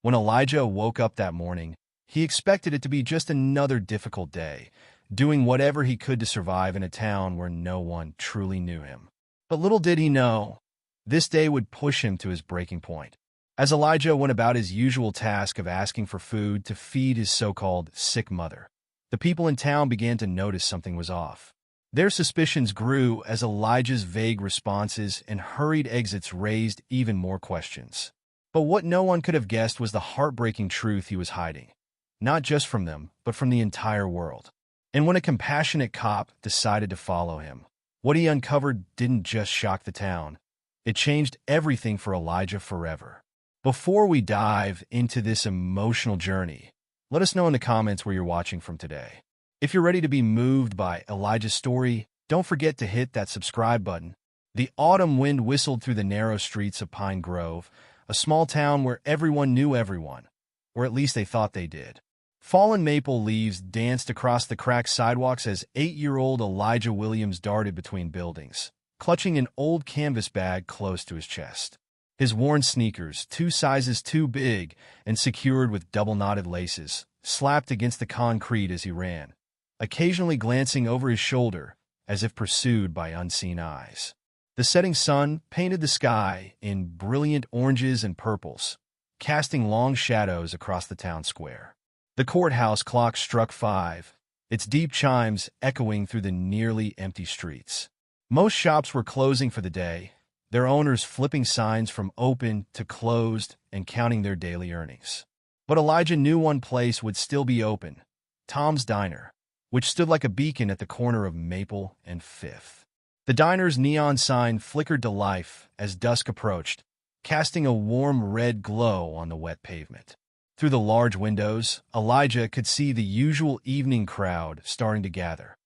When Elijah woke up that morning, he expected it to be just another difficult day, doing whatever he could to survive in a town where no one truly knew him. But little did he know, this day would push him to his breaking point. As Elijah went about his usual task of asking for food to feed his so-called sick mother, the people in town began to notice something was off. Their suspicions grew as Elijah's vague responses and hurried exits raised even more questions. But what no one could have guessed was the heartbreaking truth he was hiding, not just from them, but from the entire world. And when a compassionate cop decided to follow him, what he uncovered didn't just shock the town. It changed everything for Elijah forever. Before we dive into this emotional journey, let us know in the comments where you're watching from today. If you're ready to be moved by Elijah's story, don't forget to hit that subscribe button. The autumn wind whistled through the narrow streets of Pine Grove, a small town where everyone knew everyone, or at least they thought they did. Fallen maple leaves danced across the cracked sidewalks as 8-year-old Elijah Williams darted between buildings, clutching an old canvas bag close to his chest. His worn sneakers, 2 sizes too big and secured with double-knotted laces, slapped against the concrete as he ran, occasionally glancing over his shoulder as if pursued by unseen eyes. The setting sun painted the sky in brilliant oranges and purples, casting long shadows across the town square. The courthouse clock struck 5, its deep chimes echoing through the nearly empty streets. Most shops were closing for the day, their owners flipping signs from open to closed and counting their daily earnings. But Elijah knew one place would still be open, Tom's Diner, which stood like a beacon at the corner of Maple and 5th. The diner's neon sign flickered to life as dusk approached, casting a warm red glow on the wet pavement. Through the large windows, Elijah could see the usual evening crowd starting to gather.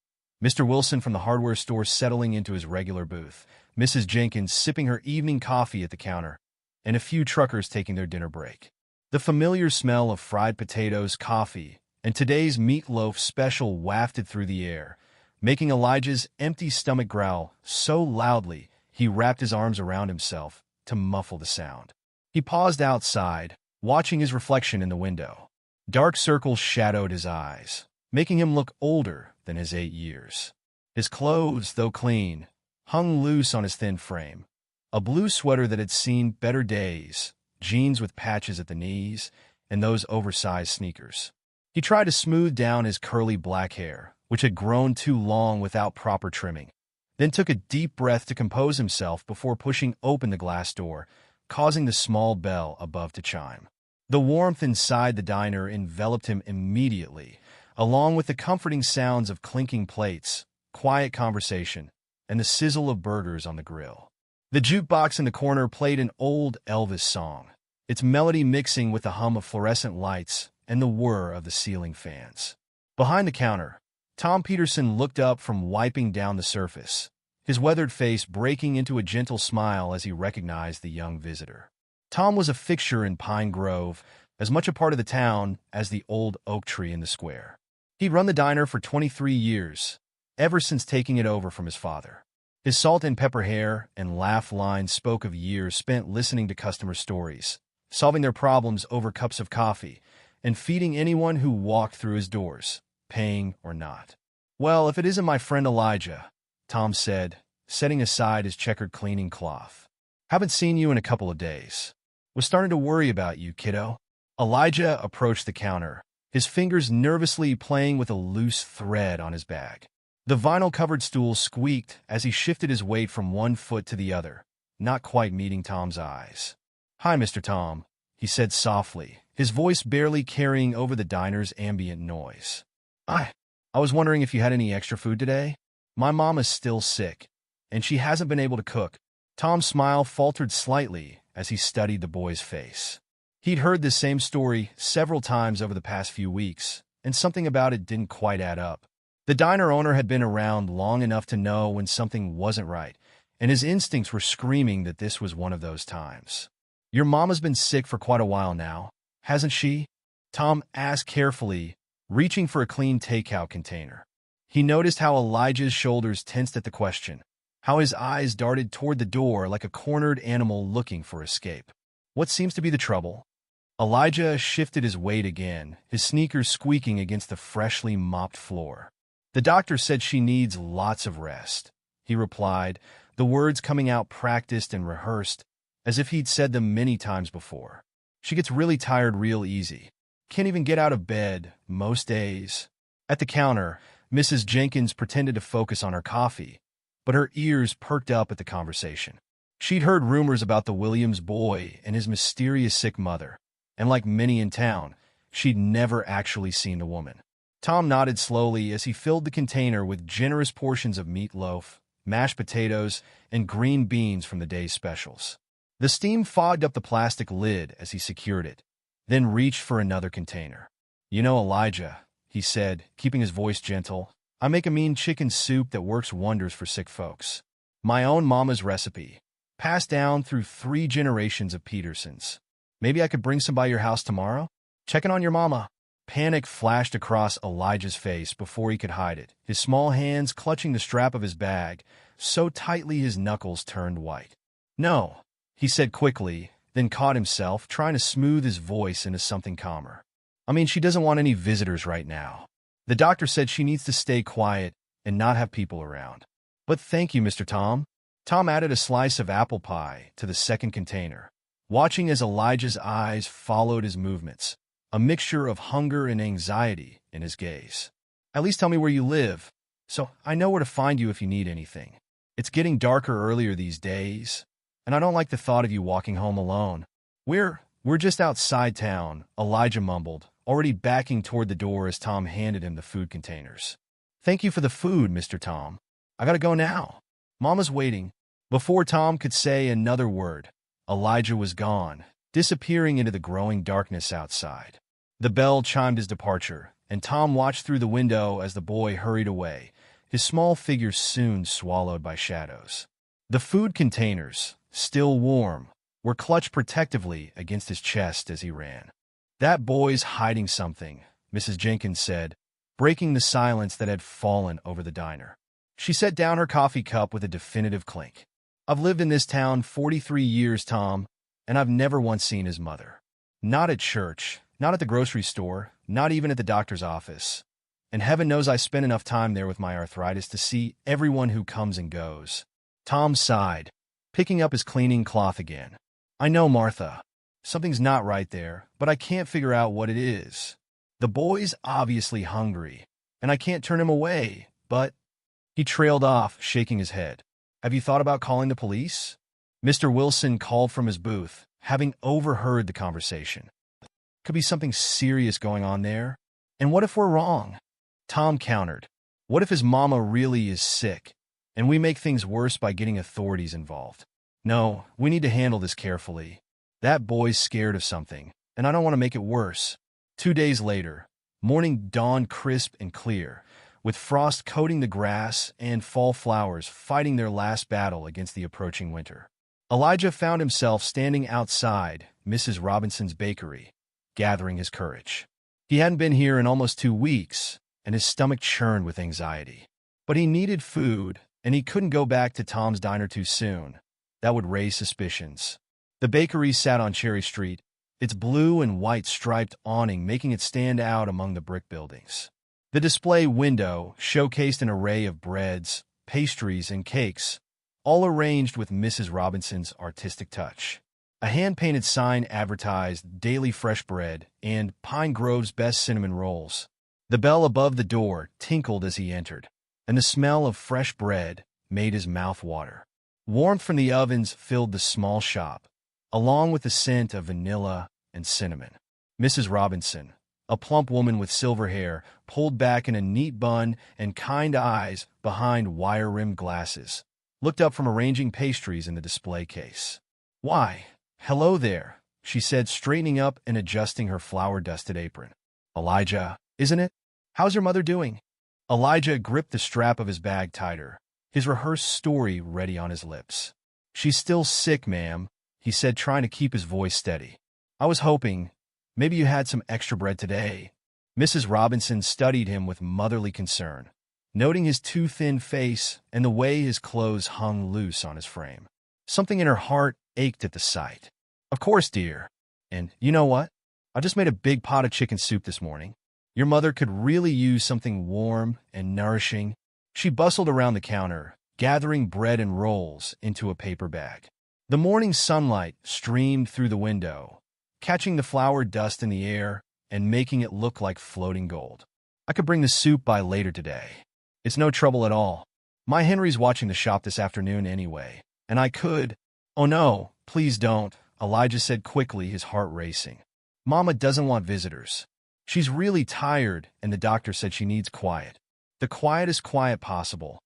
Mr. Wilson from the hardware store settling into his regular booth, Mrs. Jenkins sipping her evening coffee at the counter, and a few truckers taking their dinner break. The familiar smell of fried potatoes, coffee, and today's meatloaf special wafted through the air, making Elijah's empty stomach growl so loudly he wrapped his arms around himself to muffle the sound. He paused outside, watching his reflection in the window. Dark circles shadowed his eyes, making him look older than his 8 years. His clothes, though clean, hung loose on his thin frame. A blue sweater that had seen better days, jeans with patches at the knees, and those oversized sneakers. He tried to smooth down his curly black hair, which had grown too long without proper trimming, then took a deep breath to compose himself before pushing open the glass door, causing the small bell above to chime. The warmth inside the diner enveloped him immediately, along with the comforting sounds of clinking plates, quiet conversation, and the sizzle of burgers on the grill. The jukebox in the corner played an old Elvis song, its melody mixing with the hum of fluorescent lights and the whir of the ceiling fans. Behind the counter, Tom Peterson looked up from wiping down the surface, his weathered face breaking into a gentle smile as he recognized the young visitor. Tom was a fixture in Pine Grove, as much a part of the town as the old oak tree in the square. He'd run the diner for 23 years, ever since taking it over from his father. His salt and pepper hair and laugh lines spoke of years spent listening to customer stories, solving their problems over cups of coffee, and feeding anyone who walked through his doors, paying or not. "Well, if it isn't my friend Elijah," Tom said, setting aside his checkered cleaning cloth. "Haven't seen you in a couple of days. Was starting to worry about you, kiddo." Elijah approached the counter, his fingers nervously playing with a loose thread on his bag. The vinyl-covered stool squeaked as he shifted his weight from one foot to the other, not quite meeting Tom's eyes. "Hi, Mr. Tom," he said softly, his voice barely carrying over the diner's ambient noise. I was wondering if you had any extra food today? My mom is still sick, and she hasn't been able to cook." Tom's smile faltered slightly as he studied the boy's face. He'd heard this same story several times over the past few weeks, and something about it didn't quite add up. The diner owner had been around long enough to know when something wasn't right, and his instincts were screaming that this was one of those times. "Your mom has been sick for quite a while now, hasn't she?" Tom asked carefully, reaching for a clean takeout container. He noticed how Elijah's shoulders tensed at the question, how his eyes darted toward the door like a cornered animal looking for escape. "What seems to be the trouble?" Elijah shifted his weight again, his sneakers squeaking against the freshly mopped floor. The doctor said she needs lots of rest, he replied, the words coming out practiced and rehearsed, as if he'd said them many times before. She gets really tired real easy. Can't even get out of bed, most days. At the counter, Mrs. Jenkins pretended to focus on her coffee, but her ears perked up at the conversation. She'd heard rumors about the Williams boy and his mysterious sick mother, and like many in town, she'd never actually seen the woman. Tom nodded slowly as he filled the container with generous portions of meatloaf, mashed potatoes, and green beans from the day's specials. The steam fogged up the plastic lid as he secured it, then reached for another container. "You know, Elijah," he said, keeping his voice gentle, "I make a mean chicken soup that works wonders for sick folks. My own mama's recipe, passed down through 3 generations of Petersons. Maybe I could bring some by your house tomorrow? Checking on your mama." Panic flashed across Elijah's face before he could hide it, his small hands clutching the strap of his bag, so tightly his knuckles turned white. "No," he said quickly, then caught himself, trying to smooth his voice into something calmer. "I mean, she doesn't want any visitors right now. The doctor said she needs to stay quiet and not have people around. But thank you, Mr. Tom." Tom added a slice of apple pie to the second container, watching as Elijah's eyes followed his movements, a mixture of hunger and anxiety in his gaze. "At least tell me where you live, so I know where to find you if you need anything. It's getting darker earlier these days, and I don't like the thought of you walking home alone." We're just outside town," Elijah mumbled, already backing toward the door as Tom handed him the food containers. "Thank you for the food, Mr. Tom. I gotta go now. Mama's waiting." Before Tom could say another word, Elijah was gone, disappearing into the growing darkness outside. The bell chimed his departure, and Tom watched through the window as the boy hurried away, his small figure soon swallowed by shadows. The food containers, still warm, were clutched protectively against his chest as he ran. "That boy's hiding something," Mrs. Jenkins said, breaking the silence that had fallen over the diner. She set down her coffee cup with a definitive clink. "I've lived in this town 43 years, Tom, and I've never once seen his mother. Not at church, not at the grocery store, not even at the doctor's office. And heaven knows I spend enough time there with my arthritis to see everyone who comes and goes." Tom sighed, picking up his cleaning cloth again. "I know, Martha. Something's not right there, but I can't figure out what it is. The boy's obviously hungry, and I can't turn him away, but—" He trailed off, shaking his head. "Have you thought about calling the police?" Mr. Wilson called from his booth, having overheard the conversation. "Could be something serious going on there. And what if we're wrong?" Tom countered. "What if his mama really is sick, and we make things worse by getting authorities involved? No, we need to handle this carefully. That boy's scared of something, and I don't want to make it worse." 2 days later, morning dawned crisp and clear, with frost coating the grass and fall flowers fighting their last battle against the approaching winter. Elijah found himself standing outside Mrs. Robinson's bakery, gathering his courage. He hadn't been here in almost 2 weeks, and his stomach churned with anxiety. But he needed food, and he couldn't go back to Tom's diner too soon. That would raise suspicions. The bakery sat on Cherry Street, its blue and white striped awning making it stand out among the brick buildings. The display window showcased an array of breads, pastries, and cakes, all arranged with Mrs. Robinson's artistic touch. A hand-painted sign advertised Daily Fresh Bread and Pine Grove's Best Cinnamon Rolls. The bell above the door tinkled as he entered, and the smell of fresh bread made his mouth water. Warmth from the ovens filled the small shop, along with the scent of vanilla and cinnamon. Mrs. Robinson, a plump woman with silver hair, pulled back in a neat bun and kind eyes behind wire-rimmed glasses, looked up from arranging pastries in the display case. "Why, hello there," she said, straightening up and adjusting her flour-dusted apron. "Elijah, isn't it? How's your mother doing?" Elijah gripped the strap of his bag tighter, his rehearsed story ready on his lips. "She's still sick, ma'am," he said, trying to keep his voice steady. "I was hoping maybe you had some extra bread today." Mrs. Robinson studied him with motherly concern, noting his too thin face and the way his clothes hung loose on his frame. Something in her heart ached at the sight. "Of course, dear. And you know what? I just made a big pot of chicken soup this morning. Your mother could really use something warm and nourishing." She bustled around the counter, gathering bread and rolls into a paper bag. The morning sunlight streamed through the window, catching the flour dust in the air and making it look like floating gold. "I could bring the soup by later today. It's no trouble at all. My Henry's watching the shop this afternoon anyway, and I could—" "Oh no, please don't," Elijah said quickly, his heart racing. "Mama doesn't want visitors. She's really tired, and the doctor said she needs quiet. The quietest quiet possible."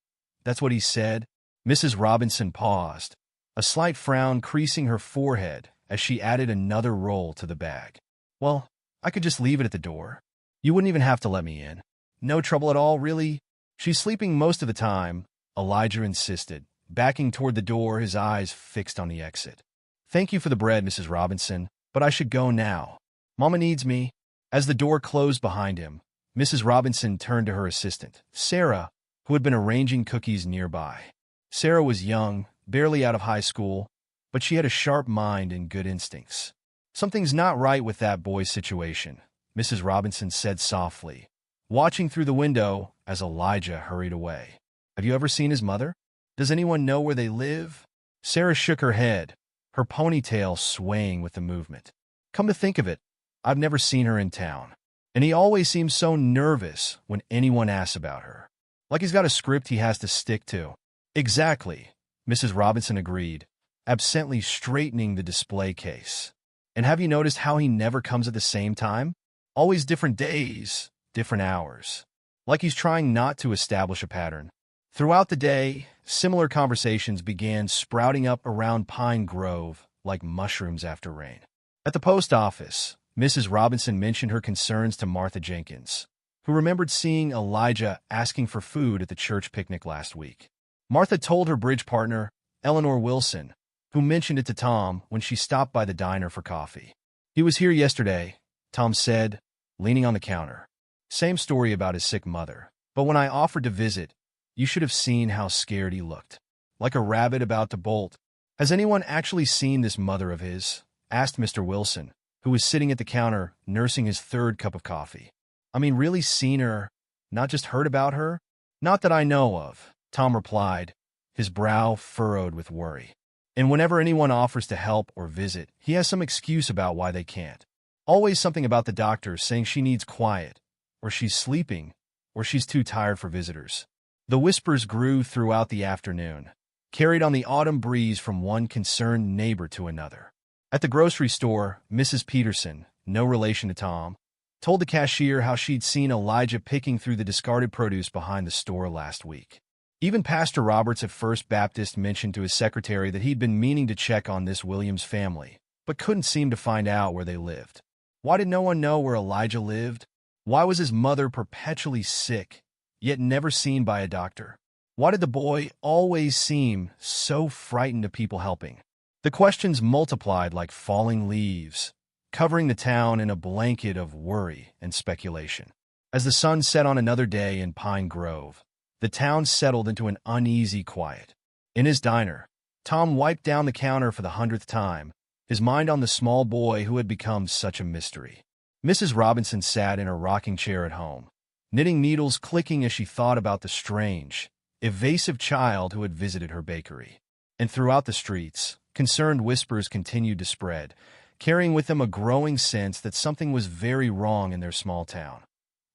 "That's what he said?" Mrs. Robinson paused, a slight frown creasing her forehead as she added another roll to the bag. "Well, I could just leave it at the door. You wouldn't even have to let me in. No trouble at all, really. She's sleeping most of the time," Elijah insisted, backing toward the door, his eyes fixed on the exit. "Thank you for the bread, Mrs. Robinson, but I should go now. Mama needs me." As the door closed behind him, Mrs. Robinson turned to her assistant, Sarah, who had been arranging cookies nearby. Sarah was young, barely out of high school, but she had a sharp mind and good instincts. "Something's not right with that boy's situation," Mrs. Robinson said softly, watching through the window as Elijah hurried away. "Have you ever seen his mother? Does anyone know where they live?" Sarah shook her head, her ponytail swaying with the movement. "Come to think of it, I've never seen her in town. And he always seems so nervous when anyone asks about her. Like he's got a script he has to stick to." "Exactly," Mrs. Robinson agreed, absently straightening the display case. "And have you noticed how he never comes at the same time? Always different days, different hours. Like he's trying not to establish a pattern." Throughout the day, similar conversations began sprouting up around Pine Grove like mushrooms after rain. At the post office, Mrs. Robinson mentioned her concerns to Martha Jenkins, who remembered seeing Elijah asking for food at the church picnic last week. Martha told her bridge partner, Eleanor Wilson, who mentioned it to Tom when she stopped by the diner for coffee. "He was here yesterday," Tom said, leaning on the counter. "Same story about his sick mother. But when I offered to visit, you should have seen how scared he looked. Like a rabbit about to bolt." "Has anyone actually seen this mother of his?" asked Mr. Wilson, who was sitting at the counter nursing his third cup of coffee. "I mean, really seen her, not just heard about her?" "Not that I know of," Tom replied, his brow furrowed with worry. "And whenever anyone offers to help or visit, he has some excuse about why they can't. Always something about the doctor saying she needs quiet, or she's sleeping, or she's too tired for visitors." The whispers grew throughout the afternoon, carried on the autumn breeze from one concerned neighbor to another. At the grocery store, Mrs. Peterson, no relation to Tom, told the cashier how she'd seen Elijah picking through the discarded produce behind the store last week. Even Pastor Roberts at First Baptist mentioned to his secretary that he'd been meaning to check on this Williams family, but couldn't seem to find out where they lived. Why did no one know where Elijah lived? Why was his mother perpetually sick, yet never seen by a doctor? Why did the boy always seem so frightened of people helping? The questions multiplied like falling leaves, covering the town in a blanket of worry and speculation. As the sun set on another day in Pine Grove, the town settled into an uneasy quiet. In his diner, Tom wiped down the counter for the 100th time, his mind on the small boy who had become such a mystery. Mrs. Robinson sat in her rocking chair at home, knitting needles clicking as she thought about the strange, evasive child who had visited her bakery. And throughout the streets, concerned whispers continued to spread, carrying with them a growing sense that something was very wrong in their small town.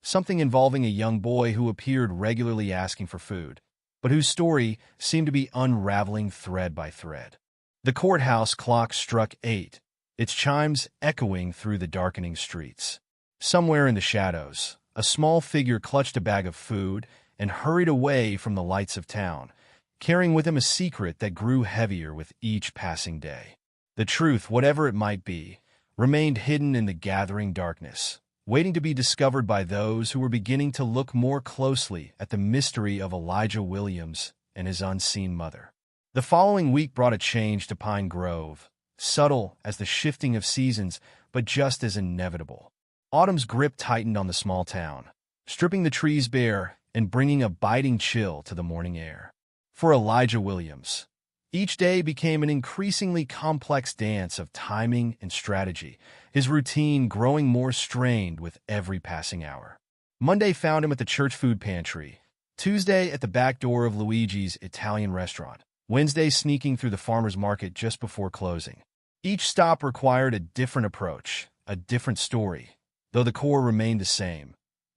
Something involving a young boy who appeared regularly asking for food, but whose story seemed to be unraveling thread by thread. The courthouse clock struck 8, its chimes echoing through the darkening streets. Somewhere in the shadows, a small figure clutched a bag of food and hurried away from the lights of town, carrying with him a secret that grew heavier with each passing day. The truth, whatever it might be, remained hidden in the gathering darkness, waiting to be discovered by those who were beginning to look more closely at the mystery of Elijah Williams and his unseen mother. The following week brought a change to Pine Grove, subtle as the shifting of seasons, but just as inevitable. Autumn's grip tightened on the small town, stripping the trees bare and bringing a biting chill to the morning air. For Elijah Williams, Each day became an increasingly complex dance of timing and strategy, his routine growing more strained with every passing hour. Monday found him at the church food pantry, Tuesday at the back door of Luigi's Italian restaurant, Wednesday sneaking through the farmer's market just before closing. Each stop required a different approach, a different story, though the core remained the same.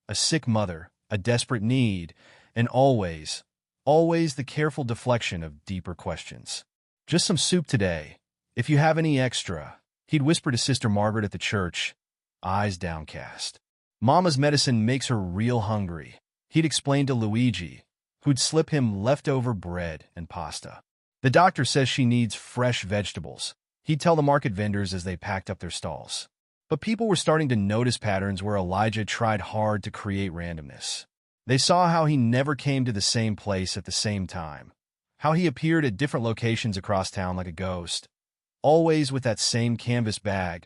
A sick mother, a desperate need, and always the careful deflection of deeper questions. "Just some soup today. If you have any extra," he'd whisper to Sister Margaret at the church, eyes downcast. "Mama's medicine makes her real hungry," he'd explain to Luigi, who'd slip him leftover bread and pasta. "The doctor says she needs fresh vegetables," he'd tell the market vendors as they packed up their stalls. But people were starting to notice patterns where Elijah tried hard to create randomness. They saw how he never came to the same place at the same time, how he appeared at different locations across town like a ghost, always with that same canvas bag,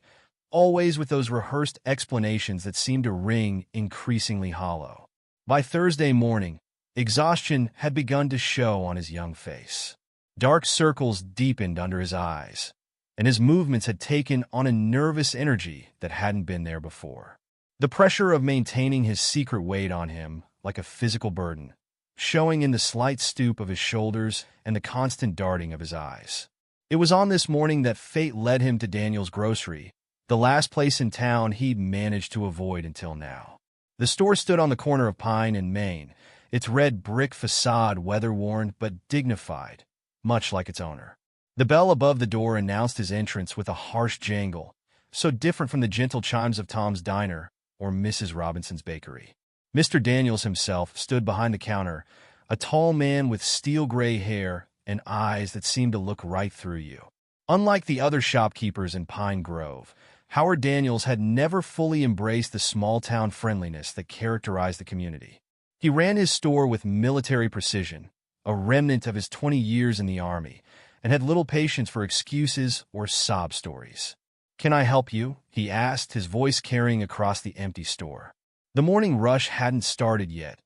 always with those rehearsed explanations that seemed to ring increasingly hollow. By Thursday morning, exhaustion had begun to show on his young face. Dark circles deepened under his eyes, and his movements had taken on a nervous energy that hadn't been there before. The pressure of maintaining his secret weighed on him like a physical burden, showing in the slight stoop of his shoulders and the constant darting of his eyes. It was on this morning that fate led him to Daniel's Grocery, the last place in town he'd managed to avoid until now. The store stood on the corner of Pine and Main, its red brick facade weather-worn but dignified, much like its owner. The bell above the door announced his entrance with a harsh jangle, so different from the gentle chimes of Tom's Diner or Mrs. Robinson's Bakery. Mr. Daniels himself stood behind the counter, a tall man with steel-gray hair and eyes that seemed to look right through you. Unlike the other shopkeepers in Pine Grove, Howard Daniels had never fully embraced the small-town friendliness that characterized the community. He ran his store with military precision, a remnant of his 20 years in the Army, and had little patience for excuses or sob stories. "Can I help you?" he asked, his voice carrying across the empty store. The morning rush hadn't started yet,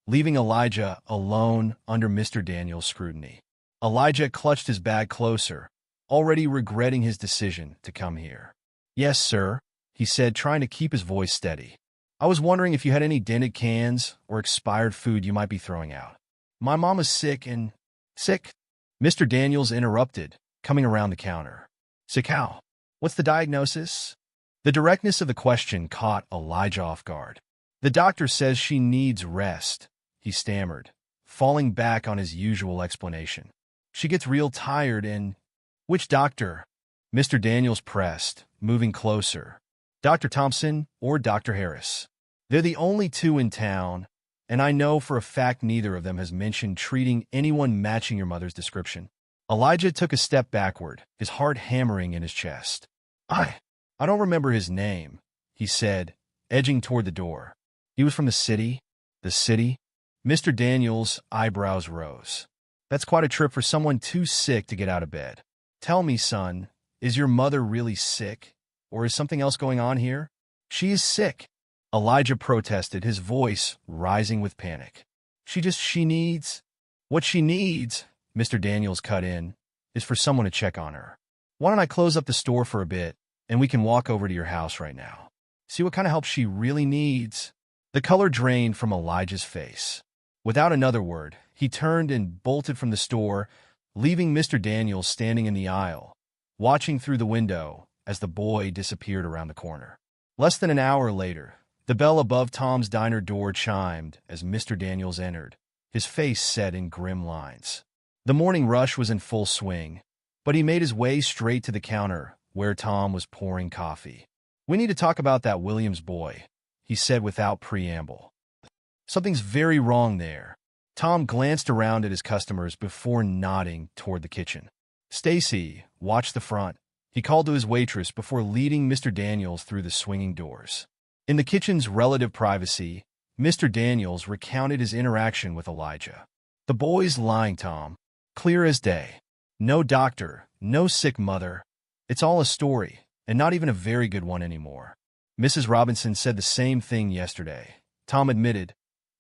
leaving Elijah alone under Mr. Daniels' scrutiny. Elijah clutched his bag closer, already regretting his decision to come here. "Yes, sir," he said, trying to keep his voice steady. "I was wondering if you had any dented cans or expired food you might be throwing out. My mom is sick and—" "Sick?" Mr. Daniels interrupted, coming around the counter. "Sick how? What's the diagnosis?" The directness of the question caught Elijah off guard. "The doctor says she needs rest," he stammered, falling back on his usual explanation. "She gets real tired and—" "Which doctor?" Mr. Daniels pressed, moving closer. "Dr. Thompson or Dr. Harris. They're the only two in town, and I know for a fact neither of them has mentioned treating anyone matching your mother's description." Elijah took a step backward, his heart hammering in his chest. I don't remember his name," he said, edging toward the door. "He was from the city?" "The city?" Mr. Daniels' eyebrows rose. "That's quite a trip for someone too sick to get out of bed. Tell me, son, is your mother really sick? Or is something else going on here?" "She is sick," Elijah protested, his voice rising with panic. She needs—" "What she needs," Mr. Daniels cut in, "is for someone to check on her. Why don't I close up the store for a bit, and we can walk over to your house right now? See what kind of help she really needs." The color drained from Elijah's face. Without another word, he turned and bolted from the store, leaving Mr. Daniels standing in the aisle, watching through the window as the boy disappeared around the corner. Less than an hour later, the bell above Tom's Diner door chimed as Mr. Daniels entered, his face set in grim lines. The morning rush was in full swing, but he made his way straight to the counter where Tom was pouring coffee. "We need to talk about that Williams boy," he said without preamble. "Something's very wrong there." Tom glanced around at his customers before nodding toward the kitchen. "Stacy, watch the front," he called to his waitress before leading Mr. Daniels through the swinging doors. In the kitchen's relative privacy, Mr. Daniels recounted his interaction with Elijah. "The boy's lying, Tom. Clear as day. No doctor, no sick mother. It's all a story, and not even a very good one anymore. Mrs. Robinson said the same thing yesterday," Tom admitted,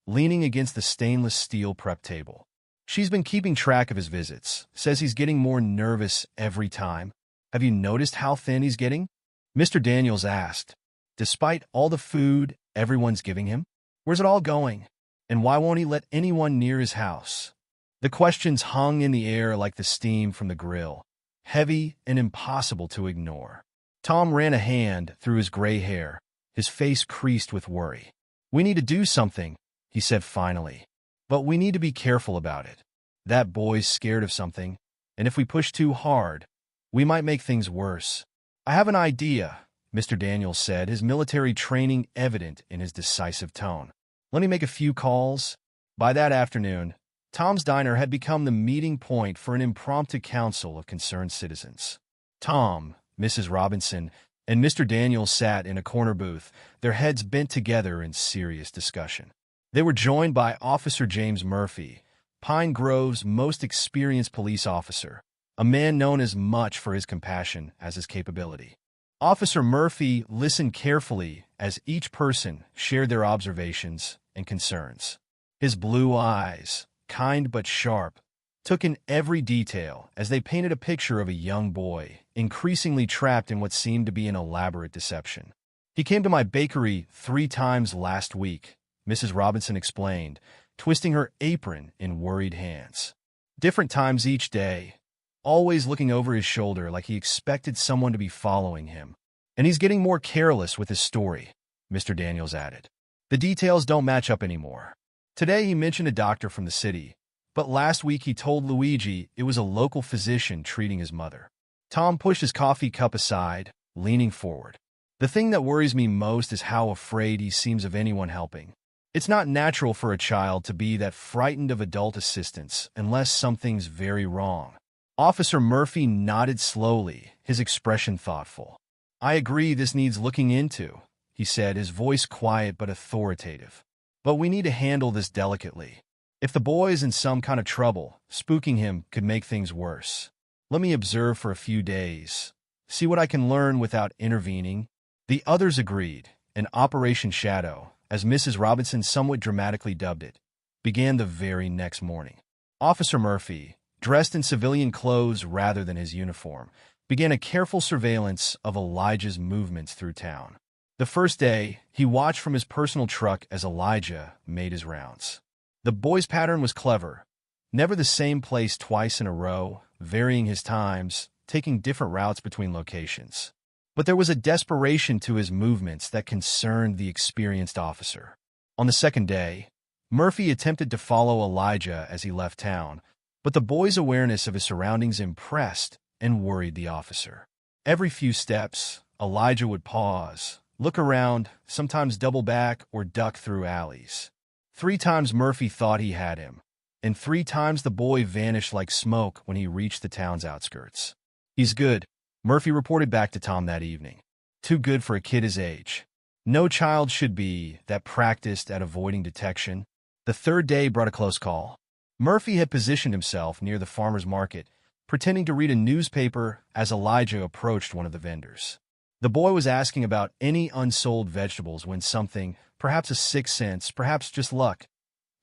leaning against the stainless steel prep table. She's been keeping track of his visits, says he's getting more nervous every time. Have you noticed how thin he's getting? Mr. Daniels asked. Despite all the food everyone's giving him? Where's it all going? And why won't he let anyone near his house? The questions hung in the air like the steam from the grill, heavy and impossible to ignore. Tom ran a hand through his gray hair, his face creased with worry. We need to do something, he said finally. But we need to be careful about it. That boy's scared of something, and if we push too hard, we might make things worse. I have an idea, Mr. Daniels said, his military training evident in his decisive tone. Let me make a few calls. By that afternoon, Tom's Diner had become the meeting point for an impromptu council of concerned citizens. Tom, Mrs. Robinson, and Mr. Daniels sat in a corner booth, their heads bent together in serious discussion. They were joined by Officer James Murphy, Pine Grove's most experienced police officer, a man known as much for his compassion as his capability. Officer Murphy listened carefully as each person shared their observations and concerns. His blue eyes, kind but sharp, took in every detail as they painted a picture of a young boy, increasingly trapped in what seemed to be an elaborate deception. He came to my bakery 3 times last week, Mrs. Robinson explained, twisting her apron in worried hands. Different times each day, always looking over his shoulder like he expected someone to be following him. And he's getting more careless with his story, Mr. Daniels added. The details don't match up anymore. Today he mentioned a doctor from the city, but last week he told Luigi it was a local physician treating his mother. Tom pushed his coffee cup aside, leaning forward. The thing that worries me most is how afraid he seems of anyone helping. It's not natural for a child to be that frightened of adult assistance unless something's very wrong. Officer Murphy nodded slowly, his expression thoughtful. I agree this needs looking into, he said, his voice quiet but authoritative. But we need to handle this delicately. If the boy's in some kind of trouble, spooking him could make things worse. Let me observe for a few days, see what I can learn without intervening. The others agreed, and Operation Shadow, as Mrs. Robinson somewhat dramatically dubbed it, began the very next morning. Officer Murphy, dressed in civilian clothes rather than his uniform, began a careful surveillance of Elijah's movements through town. The first day, he watched from his personal truck as Elijah made his rounds. The boy's pattern was clever. Never the same place twice in a row, varying his times, taking different routes between locations. But there was a desperation to his movements that concerned the experienced officer. On the second day, Murphy attempted to follow Elijah as he left town, but the boy's awareness of his surroundings impressed and worried the officer. Every few steps, Elijah would pause, look around, sometimes double back or duck through alleys. 3 times Murphy thought he had him, and 3 times the boy vanished like smoke when he reached the town's outskirts. He's good, Murphy reported back to Tom that evening. Too good for a kid his age. No child should be that practiced at avoiding detection. The third day brought a close call. Murphy had positioned himself near the farmer's market, pretending to read a newspaper as Elijah approached one of the vendors. The boy was asking about any unsold vegetables when something, perhaps a sixth sense, perhaps just luck,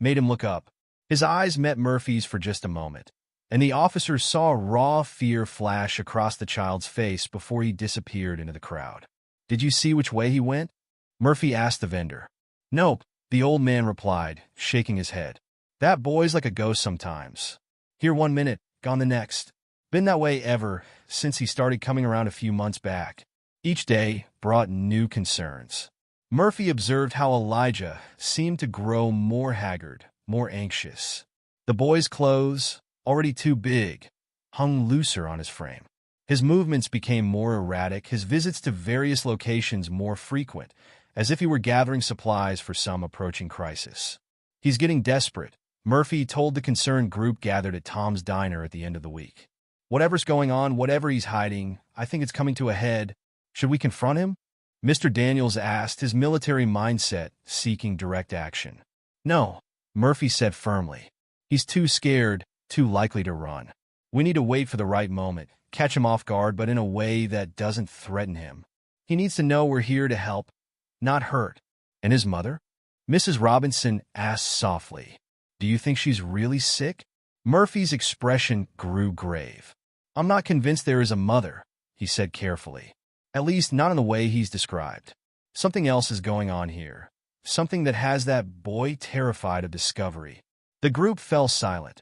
made him look up. His eyes met Murphy's for just a moment, and the officer saw raw fear flash across the child's face before he disappeared into the crowd. Did you see which way he went? Murphy asked the vendor. Nope, the old man replied, shaking his head. That boy's like a ghost sometimes. Here 1 minute, gone the next. Been that way ever since he started coming around a few months back. Each day brought new concerns. Murphy observed how Elijah seemed to grow more haggard, more anxious. The boy's clothes, already too big, hung looser on his frame. His movements became more erratic, his visits to various locations more frequent, as if he were gathering supplies for some approaching crisis. He's getting desperate, Murphy told the concerned group gathered at Tom's Diner at the end of the week. Whatever's going on, whatever he's hiding, I think it's coming to a head. Should we confront him? Mr. Daniels asked, his military mindset seeking direct action. No, Murphy said firmly. He's too scared, too likely to run. We need to wait for the right moment, catch him off guard, but in a way that doesn't threaten him. He needs to know we're here to help, not hurt. And his mother? Mrs. Robinson asked softly. Do you think she's really sick? Murphy's expression grew grave. "I'm not convinced there is a mother," he said carefully. "At least not in the way he's described. Something else is going on here. Something that has that boy terrified of discovery." The group fell silent,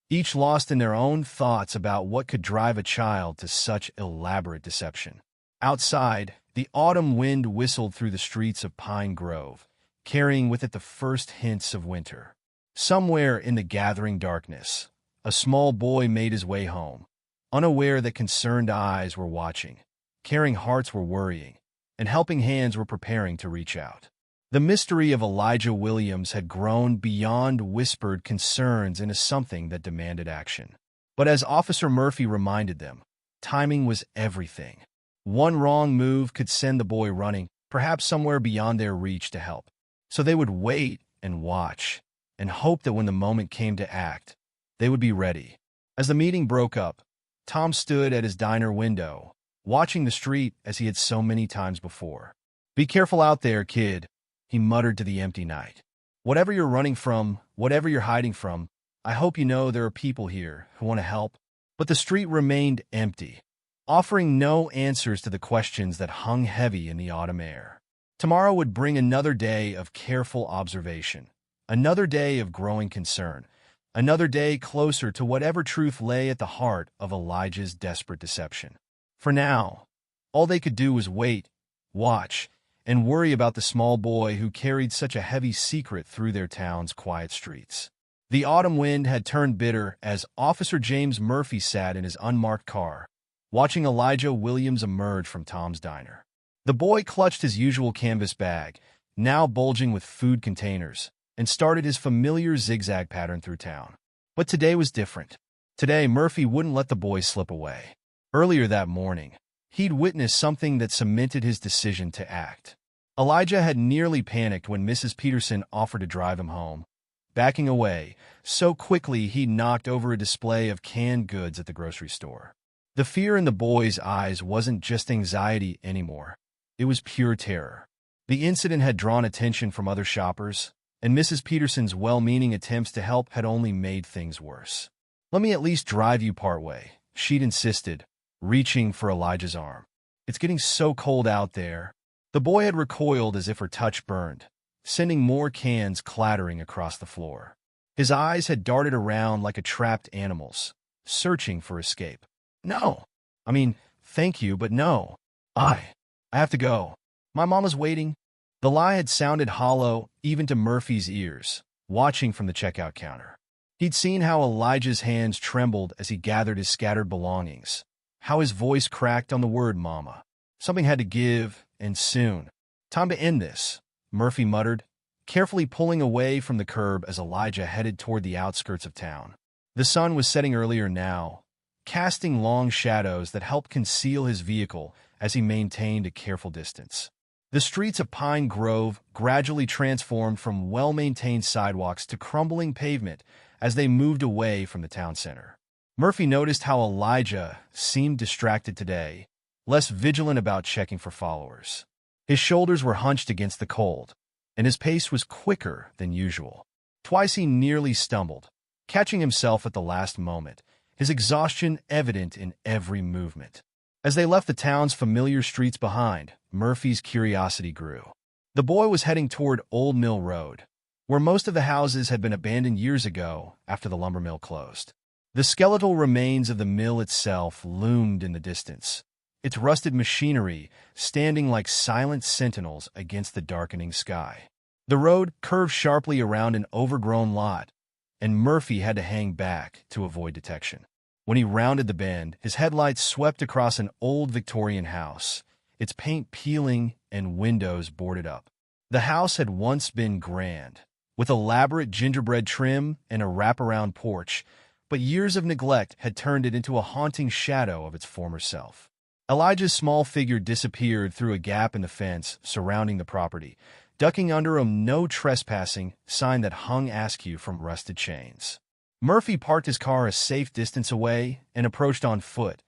each lost in their own thoughts about what could drive a child to such elaborate deception. Outside, the autumn wind whistled through the streets of Pine Grove, carrying with it the first hints of winter. Somewhere in the gathering darkness, a small boy made his way home, unaware that concerned eyes were watching, caring hearts were worrying, and helping hands were preparing to reach out. The mystery of Elijah Williams had grown beyond whispered concerns into something that demanded action. But as Officer Murphy reminded them, timing was everything. One wrong move could send the boy running, perhaps somewhere beyond their reach to help. So they would wait and watch, and hope that when the moment came to act, they would be ready. As the meeting broke up, Tom stood at his diner window, watching the street as he had so many times before. "Be careful out there, kid," he muttered to the empty night. "Whatever you're running from, whatever you're hiding from, I hope you know there are people here who want to help." But the street remained empty, offering no answers to the questions that hung heavy in the autumn air. Tomorrow would bring another day of careful observation, another day of growing concern, another day closer to whatever truth lay at the heart of Elijah's desperate deception. For now, all they could do was wait, watch, and worry about the small boy who carried such a heavy secret through their town's quiet streets. The autumn wind had turned bitter as Officer James Murphy sat in his unmarked car, watching Elijah Williams emerge from Tom's diner. The boy clutched his usual canvas bag, now bulging with food containers, and started his familiar zigzag pattern through town. But today was different. Today, Murphy wouldn't let the boy slip away. Earlier that morning, he'd witnessed something that cemented his decision to act. Elijah had nearly panicked when Mrs. Peterson offered to drive him home, backing away so quickly he knocked over a display of canned goods at the grocery store. The fear in the boy's eyes wasn't just anxiety anymore. It was pure terror. The incident had drawn attention from other shoppers, and Mrs. Peterson's well-meaning attempts to help had only made things worse. "Let me at least drive you partway," she'd insisted, reaching for Elijah's arm. "It's getting so cold out there." The boy had recoiled as if her touch burned, sending more cans clattering across the floor. His eyes had darted around like a trapped animal's, searching for escape. "No. I mean, thank you, but no. I have to go. My mama's waiting." The lie had sounded hollow even to Murphy's ears, watching from the checkout counter. He'd seen how Elijah's hands trembled as he gathered his scattered belongings, how his voice cracked on the word mama. Something had to give, and soon. "Time to end this," Murphy muttered, carefully pulling away from the curb as Elijah headed toward the outskirts of town. The sun was setting earlier now, casting long shadows that helped conceal his vehicle as he maintained a careful distance. The streets of Pine Grove gradually transformed from well-maintained sidewalks to crumbling pavement as they moved away from the town center. Murphy noticed how Elijah seemed distracted today, less vigilant about checking for followers. His shoulders were hunched against the cold, and his pace was quicker than usual. Twice he nearly stumbled, catching himself at the last moment, his exhaustion evident in every movement. As they left the town's familiar streets behind, Murphy's curiosity grew. The boy was heading toward Old Mill Road, where most of the houses had been abandoned years ago after the lumber mill closed. The skeletal remains of the mill itself loomed in the distance, its rusted machinery standing like silent sentinels against the darkening sky. The road curved sharply around an overgrown lot, and Murphy had to hang back to avoid detection. When he rounded the bend, his headlights swept across an old Victorian house, its paint peeling and windows boarded up. The house had once been grand, with elaborate gingerbread trim and a wraparound porch, but years of neglect had turned it into a haunting shadow of its former self. Elijah's small figure disappeared through a gap in the fence surrounding the property, ducking under a "no trespassing" sign that hung askew from rusted chains. Murphy parked his car a safe distance away and approached on foot,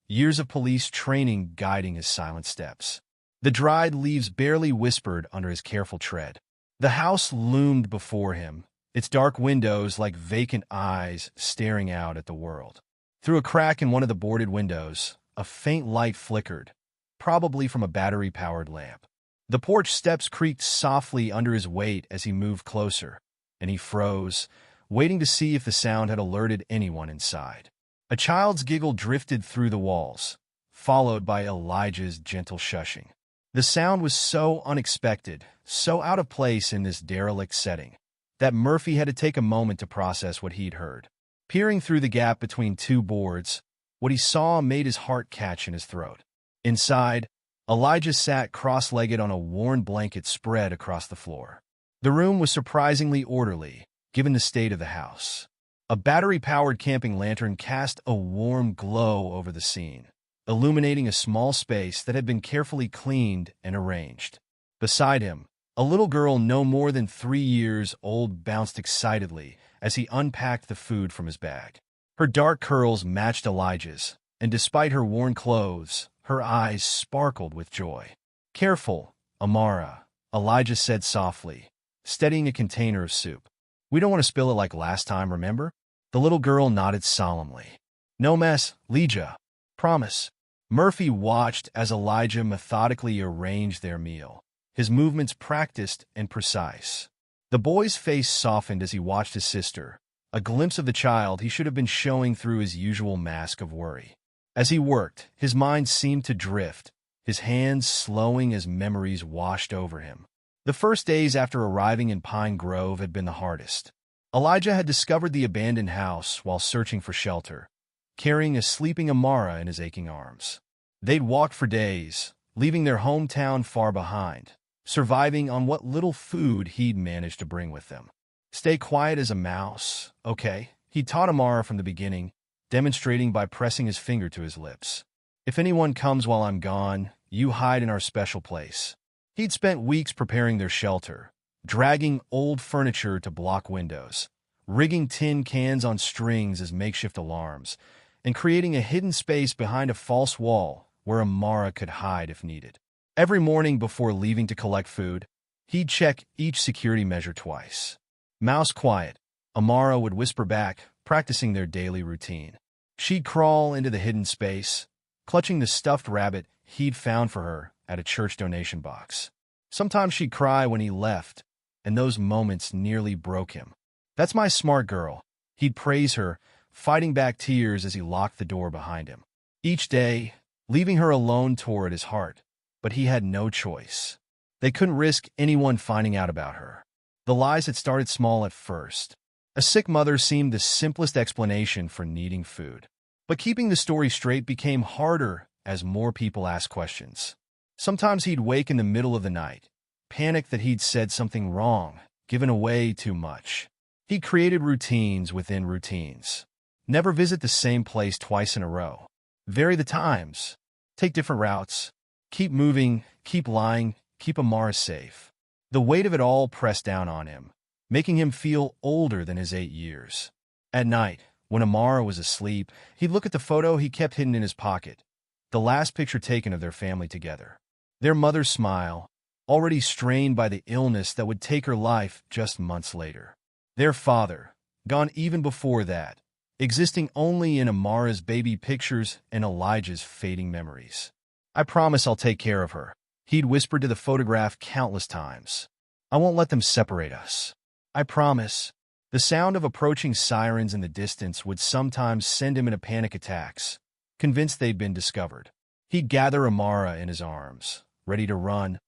years of police training guiding his silent steps. The dried leaves barely whispered under his careful tread. The house loomed before him, its dark windows like vacant eyes staring out at the world. Through a crack in one of the boarded windows, a faint light flickered, probably from a battery-powered lamp. The porch steps creaked softly under his weight as he moved closer, and he froze, waiting to see if the sound had alerted anyone inside. A child's giggle drifted through the walls, followed by Elijah's gentle shushing. The sound was so unexpected, so out of place in this derelict setting, that Murphy had to take a moment to process what he'd heard. Peering through the gap between two boards, what he saw made his heart catch in his throat. Inside, Elijah sat cross-legged on a worn blanket spread across the floor. The room was surprisingly orderly, given the state of the house. A battery-powered camping lantern cast a warm glow over the scene, illuminating a small space that had been carefully cleaned and arranged. Beside him, a little girl no more than 3 years old bounced excitedly as he unpacked the food from his bag. Her dark curls matched Elijah's, and despite her worn clothes, her eyes sparkled with joy. "Careful, Amara," Elijah said softly, steadying a container of soup. "We don't want to spill it like last time, remember?" The little girl nodded solemnly. "No mess, Elijah. Promise." Murphy watched as Elijah methodically arranged their meal, his movements practiced and precise. The boy's face softened as he watched his sister, a glimpse of the child he should have been showing through his usual mask of worry. As he worked, his mind seemed to drift, his hands slowing as memories washed over him. The first days after arriving in Pine Grove had been the hardest. Elijah had discovered the abandoned house while searching for shelter, carrying a sleeping Amara in his aching arms. They'd walked for days, leaving their hometown far behind, surviving on what little food he'd managed to bring with them. "Stay quiet as a mouse, okay?" He taught Amara from the beginning, demonstrating by pressing his finger to his lips. "If anyone comes while I'm gone, you hide in our special place." He'd spent weeks preparing their shelter, dragging old furniture to block windows, rigging tin cans on strings as makeshift alarms, and creating a hidden space behind a false wall where Amara could hide if needed. Every morning before leaving to collect food, he'd check each security measure twice. "Mouse quiet," Amara would whisper back, practicing their daily routine. She'd crawl into the hidden space, clutching the stuffed rabbit he'd found for her at a church donation box. Sometimes she'd cry when he left, and those moments nearly broke him. "That's my smart girl," he'd praise her, fighting back tears as he locked the door behind him. Each day, leaving her alone tore at his heart, but he had no choice. They couldn't risk anyone finding out about her. The lies had started small at first. A sick mother seemed the simplest explanation for needing food. But keeping the story straight became harder as more people asked questions. Sometimes he'd wake in the middle of the night, panicked that he'd said something wrong, given away too much. He'd created routines within routines. Never visit the same place twice in a row. Vary the times. Take different routes. Keep moving, keep lying, keep Amara safe. The weight of it all pressed down on him, making him feel older than his 8 years. At night, when Amara was asleep, he'd look at the photo he kept hidden in his pocket, the last picture taken of their family together. Their mother's smile, already strained by the illness that would take her life just months later. Their father, gone even before that, existing only in Amara's baby pictures and Elijah's fading memories. "I promise I'll take care of her," he'd whispered to the photograph countless times. "I won't let them separate us. I promise." The sound of approaching sirens in the distance would sometimes send him into panic attacks, convinced they'd been discovered. He'd gather Amara in his arms, ready to run,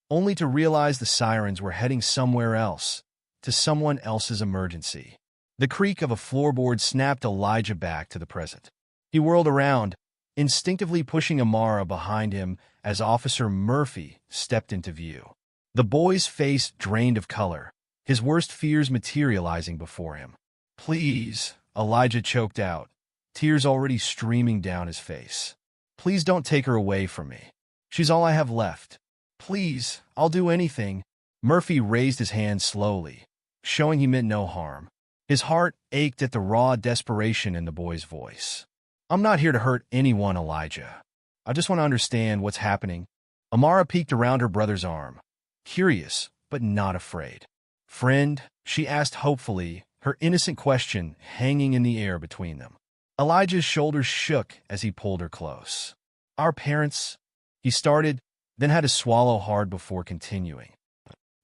only to realize the sirens were heading somewhere else, to someone else's emergency. The creak of a floorboard snapped Elijah back to the present. He whirled around, instinctively pushing Amara behind him as Officer Murphy stepped into view. The boy's face drained of color, his worst fears materializing before him. "Please," Elijah choked out, tears already streaming down his face. "Please don't take her away from me. She's all I have left. Please, I'll do anything." Murphy raised his hand slowly, showing he meant no harm. His heart ached at the raw desperation in the boy's voice. "I'm not here to hurt anyone, Elijah. I just want to understand what's happening." Amara peeked around her brother's arm, curious but not afraid. Friend, she asked hopefully, her innocent question hanging in the air between them. Elijah's shoulders shook as he pulled her close. Our parents, he started, then had to swallow hard before continuing.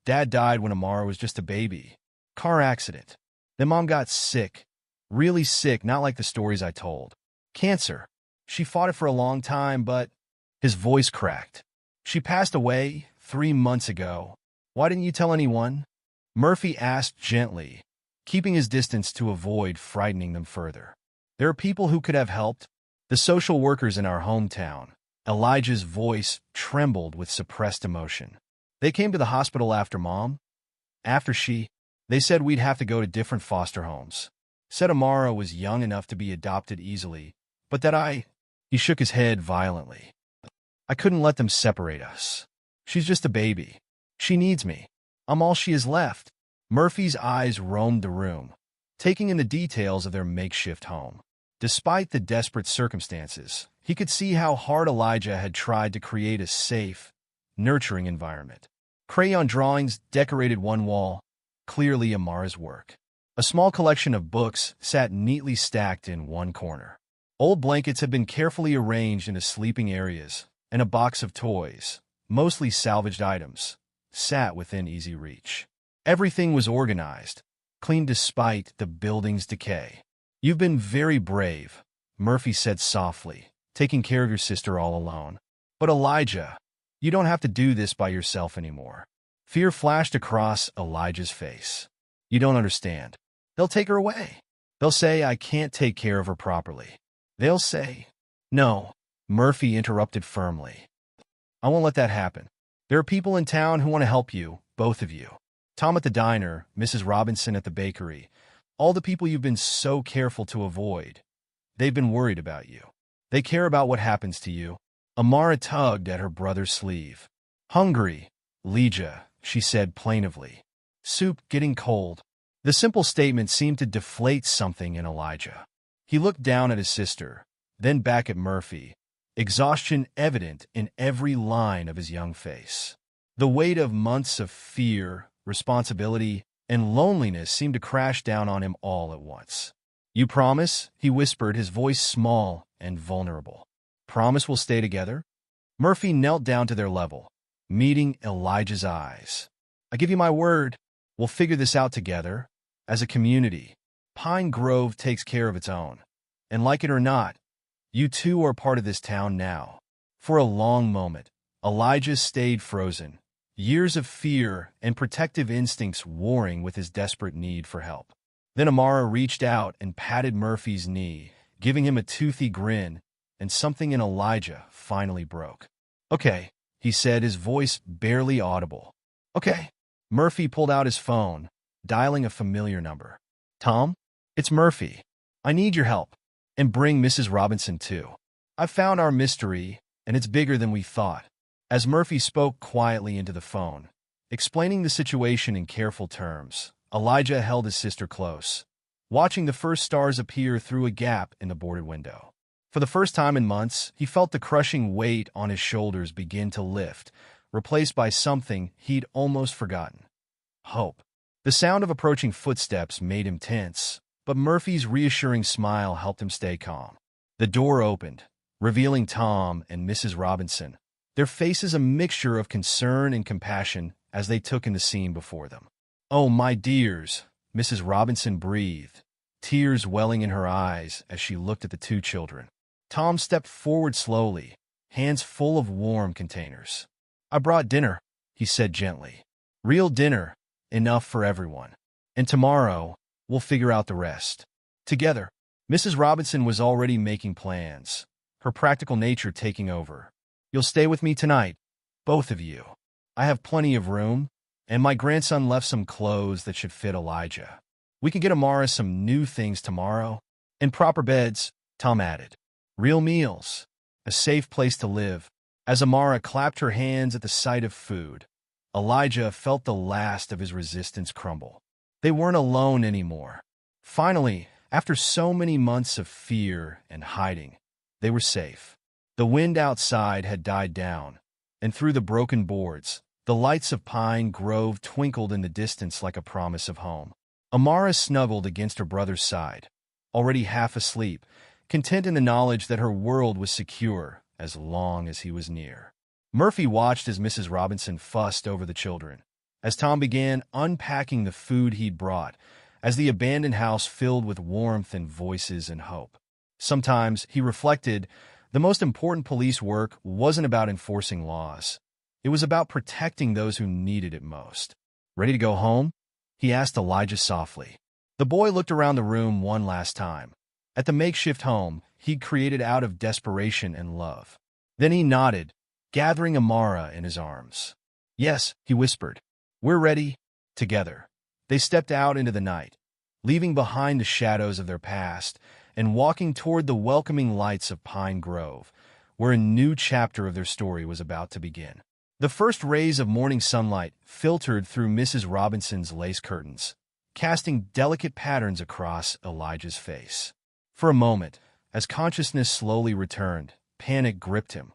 Dad died when Amara was just a baby. Car accident. Then Mom got sick. Really sick, not like the stories I told. Cancer. She fought it for a long time, but his voice cracked. She passed away 3 months ago. Why didn't you tell anyone? Murphy asked gently, keeping his distance to avoid frightening them further. There are people who could have helped. The social workers in our hometown. Elijah's voice trembled with suppressed emotion. They came to the hospital after Mom. They said we'd have to go to different foster homes. Said Amara was young enough to be adopted easily, but that he shook his head violently. I couldn't let them separate us. She's just a baby. She needs me. I'm all she has left. Murphy's eyes roamed the room, taking in the details of their makeshift home. Despite the desperate circumstances, he could see how hard Elijah had tried to create a safe, nurturing environment. Crayon drawings decorated one wall, clearly Amara's work. A small collection of books sat neatly stacked in one corner. Old blankets had been carefully arranged into sleeping areas, and a box of toys, mostly salvaged items, sat within easy reach. Everything was organized, clean despite the building's decay. You've been very brave, Murphy said softly, taking care of your sister all alone. But Elijah, you don't have to do this by yourself anymore. Fear flashed across Elijah's face. You don't understand. They'll take her away. They'll say I can't take care of her properly. They'll say, no, Murphy interrupted firmly. I won't let that happen. There are people in town who want to help you, both of you. Tom at the diner, Mrs. Robinson at the bakery, all the people you've been so careful to avoid. They've been worried about you. They care about what happens to you. Amara tugged at her brother's sleeve. Hungry, Elijah, she said plaintively. Soup getting cold. The simple statement seemed to deflate something in Elijah. He looked down at his sister, then back at Murphy, exhaustion evident in every line of his young face. The weight of months of fear, responsibility, and loneliness seemed to crash down on him all at once. You promise? He whispered, his voice small and vulnerable. Promise we'll stay together? Murphy knelt down to their level, meeting Elijah's eyes. I give you my word, we'll figure this out together. As a community, Pine Grove takes care of its own. And like it or not, you two are part of this town now. For a long moment, Elijah stayed frozen, years of fear and protective instincts warring with his desperate need for help. Then Amara reached out and patted Murphy's knee, giving him a toothy grin, and something in Elijah finally broke. Okay, he said, his voice barely audible. Okay. Murphy pulled out his phone, dialing a familiar number. Tom? It's Murphy. I need your help. And bring Mrs. Robinson too. I've found our mystery, and it's bigger than we thought. As Murphy spoke quietly into the phone, explaining the situation in careful terms, Elijah held his sister close, watching the first stars appear through a gap in the boarded window. For the first time in months, he felt the crushing weight on his shoulders begin to lift, replaced by something he'd almost forgotten. Hope. The sound of approaching footsteps made him tense, but Murphy's reassuring smile helped him stay calm. The door opened, revealing Tom and Mrs. Robinson, their faces a mixture of concern and compassion as they took in the scene before them. Oh, my dears, Mrs. Robinson breathed, tears welling in her eyes as she looked at the two children. Tom stepped forward slowly, hands full of warm containers. I brought dinner, he said gently. Real dinner, enough for everyone. And tomorrow, we'll figure out the rest. Together. Mrs. Robinson was already making plans, her practical nature taking over. You'll stay with me tonight, both of you. I have plenty of room, and my grandson left some clothes that should fit Elijah. We can get Amara some new things tomorrow. And proper beds, Tom added. Real meals. A safe place to live. As Amara clapped her hands at the sight of food, Elijah felt the last of his resistance crumble. They weren't alone anymore. Finally, after so many months of fear and hiding, they were safe. The wind outside had died down, and through the broken boards, The lights of Pine Grove twinkled in the distance like a promise of home. Amara snuggled against her brother's side, already half asleep, content in the knowledge that her world was secure as long as he was near. Murphy watched as Mrs. Robinson fussed over the children, as Tom began unpacking the food he'd brought, as the abandoned house filled with warmth and voices and hope. Sometimes, he reflected, the most important police work wasn't about enforcing laws. It was about protecting those who needed it most. "Ready to go home?" he asked Elijah softly. The boy looked around the room one last time, at the makeshift home he'd created out of desperation and love. Then he nodded, gathering Amara in his arms. "Yes," he whispered. "We're ready." Together, they stepped out into the night, leaving behind the shadows of their past and walking toward the welcoming lights of Pine Grove, where a new chapter of their story was about to begin. The first rays of morning sunlight filtered through Mrs. Robinson's lace curtains, casting delicate patterns across Elijah's face. For a moment, as consciousness slowly returned, panic gripped him.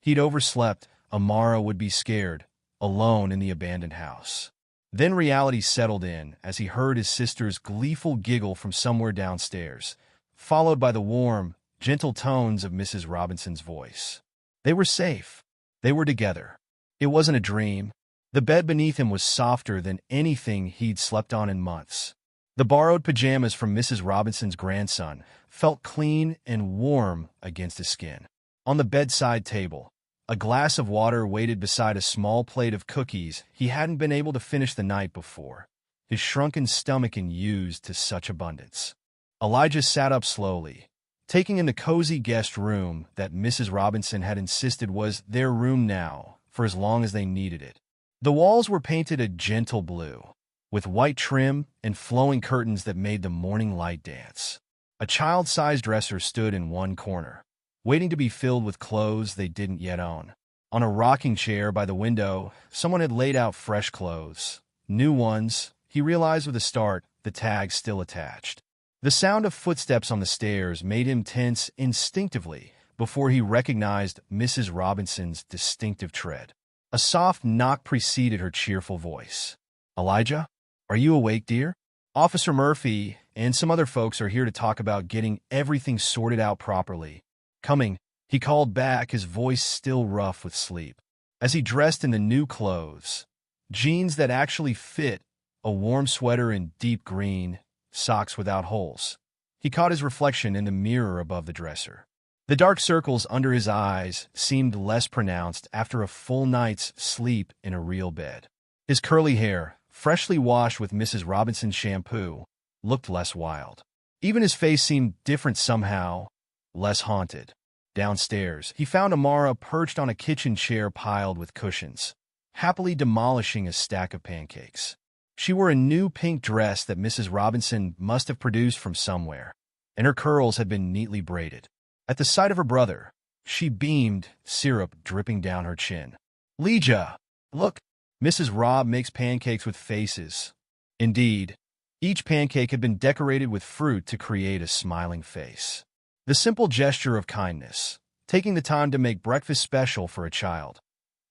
He'd overslept. Amara would be scared, alone in the abandoned house. Then reality settled in as he heard his sister's gleeful giggle from somewhere downstairs, followed by the warm, gentle tones of Mrs. Robinson's voice. They were safe. They were together. It wasn't a dream. The bed beneath him was softer than anything he'd slept on in months. The borrowed pajamas from Mrs. Robinson's grandson felt clean and warm against his skin. On the bedside table, a glass of water waited beside a small plate of cookies he hadn't been able to finish the night before, his shrunken stomach unused to such abundance. Elijah sat up slowly, taking in the cozy guest room that Mrs. Robinson had insisted was their room now for as long as they needed it. The walls were painted a gentle blue, with white trim and flowing curtains that made the morning light dance. A child-sized dresser stood in one corner, waiting to be filled with clothes they didn't yet own. On a rocking chair by the window, someone had laid out fresh clothes. New ones, he realized with a start, the tags still attached. The sound of footsteps on the stairs made him tense instinctively before he recognized Mrs. Robinson's distinctive tread. A soft knock preceded her cheerful voice. "Elijah, are you awake, dear? Officer Murphy and some other folks are here to talk about getting everything sorted out properly." "Coming," he called back, his voice still rough with sleep. As he dressed in the new clothes, jeans that actually fit, a warm sweater in deep green, socks without holes, he caught his reflection in the mirror above the dresser. The dark circles under his eyes seemed less pronounced after a full night's sleep in a real bed. His curly hair, freshly washed with Mrs. Robinson's shampoo, looked less wild. Even his face seemed different somehow, less haunted. Downstairs, he found Amara perched on a kitchen chair piled with cushions, happily demolishing a stack of pancakes. She wore a new pink dress that Mrs. Robinson must have produced from somewhere, and her curls had been neatly braided. At the sight of her brother, she beamed, syrup dripping down her chin. "Elijah, look, Mrs. Rob makes pancakes with faces." Indeed, each pancake had been decorated with fruit to create a smiling face. The simple gesture of kindness, taking the time to make breakfast special for a child,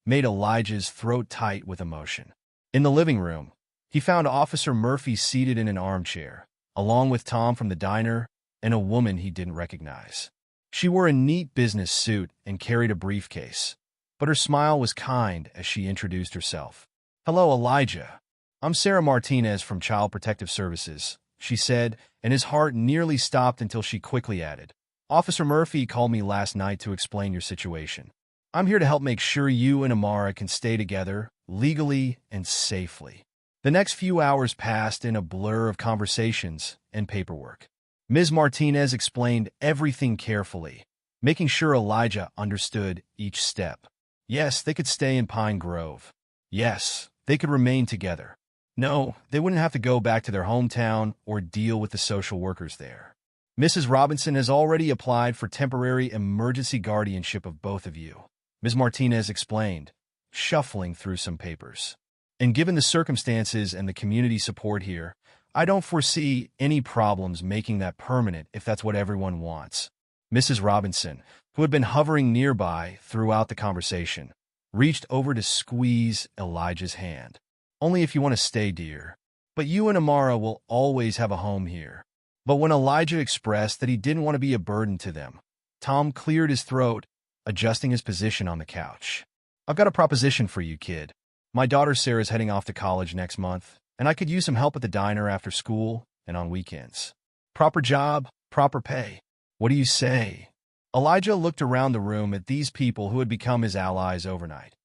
made Elijah's throat tight with emotion. In the living room, he found Officer Murphy seated in an armchair, along with Tom from the diner and a woman he didn't recognize. She wore a neat business suit and carried a briefcase, but her smile was kind as she introduced herself. "Hello, Elijah. I'm Sarah Martinez from Child Protective Services," she said, and his heart nearly stopped until she quickly added, "Officer Murphy called me last night to explain your situation. I'm here to help make sure you and Amara can stay together, legally and safely." The next few hours passed in a blur of conversations and paperwork. Ms. Martinez explained everything carefully, making sure Elijah understood each step. Yes, they could stay in Pine Grove. Yes, they could remain together. No, they wouldn't have to go back to their hometown or deal with the social workers there. "Mrs. Robinson has already applied for temporary emergency guardianship of both of you," Ms. Martinez explained, shuffling through some papers. "And given the circumstances and the community support here, I don't foresee any problems making that permanent if that's what everyone wants." Mrs. Robinson, who had been hovering nearby throughout the conversation, reached over to squeeze Elijah's hand. "Only if you want to stay, dear. But you and Amara will always have a home here." But when Elijah expressed that he didn't want to be a burden to them, Tom cleared his throat, adjusting his position on the couch. "I've got a proposition for you, kid. My daughter Sarah's heading off to college next month, and I could use some help at the diner after school and on weekends. Proper job, proper pay. What do you say?" Elijah looked around the room at these people who had become his allies overnight.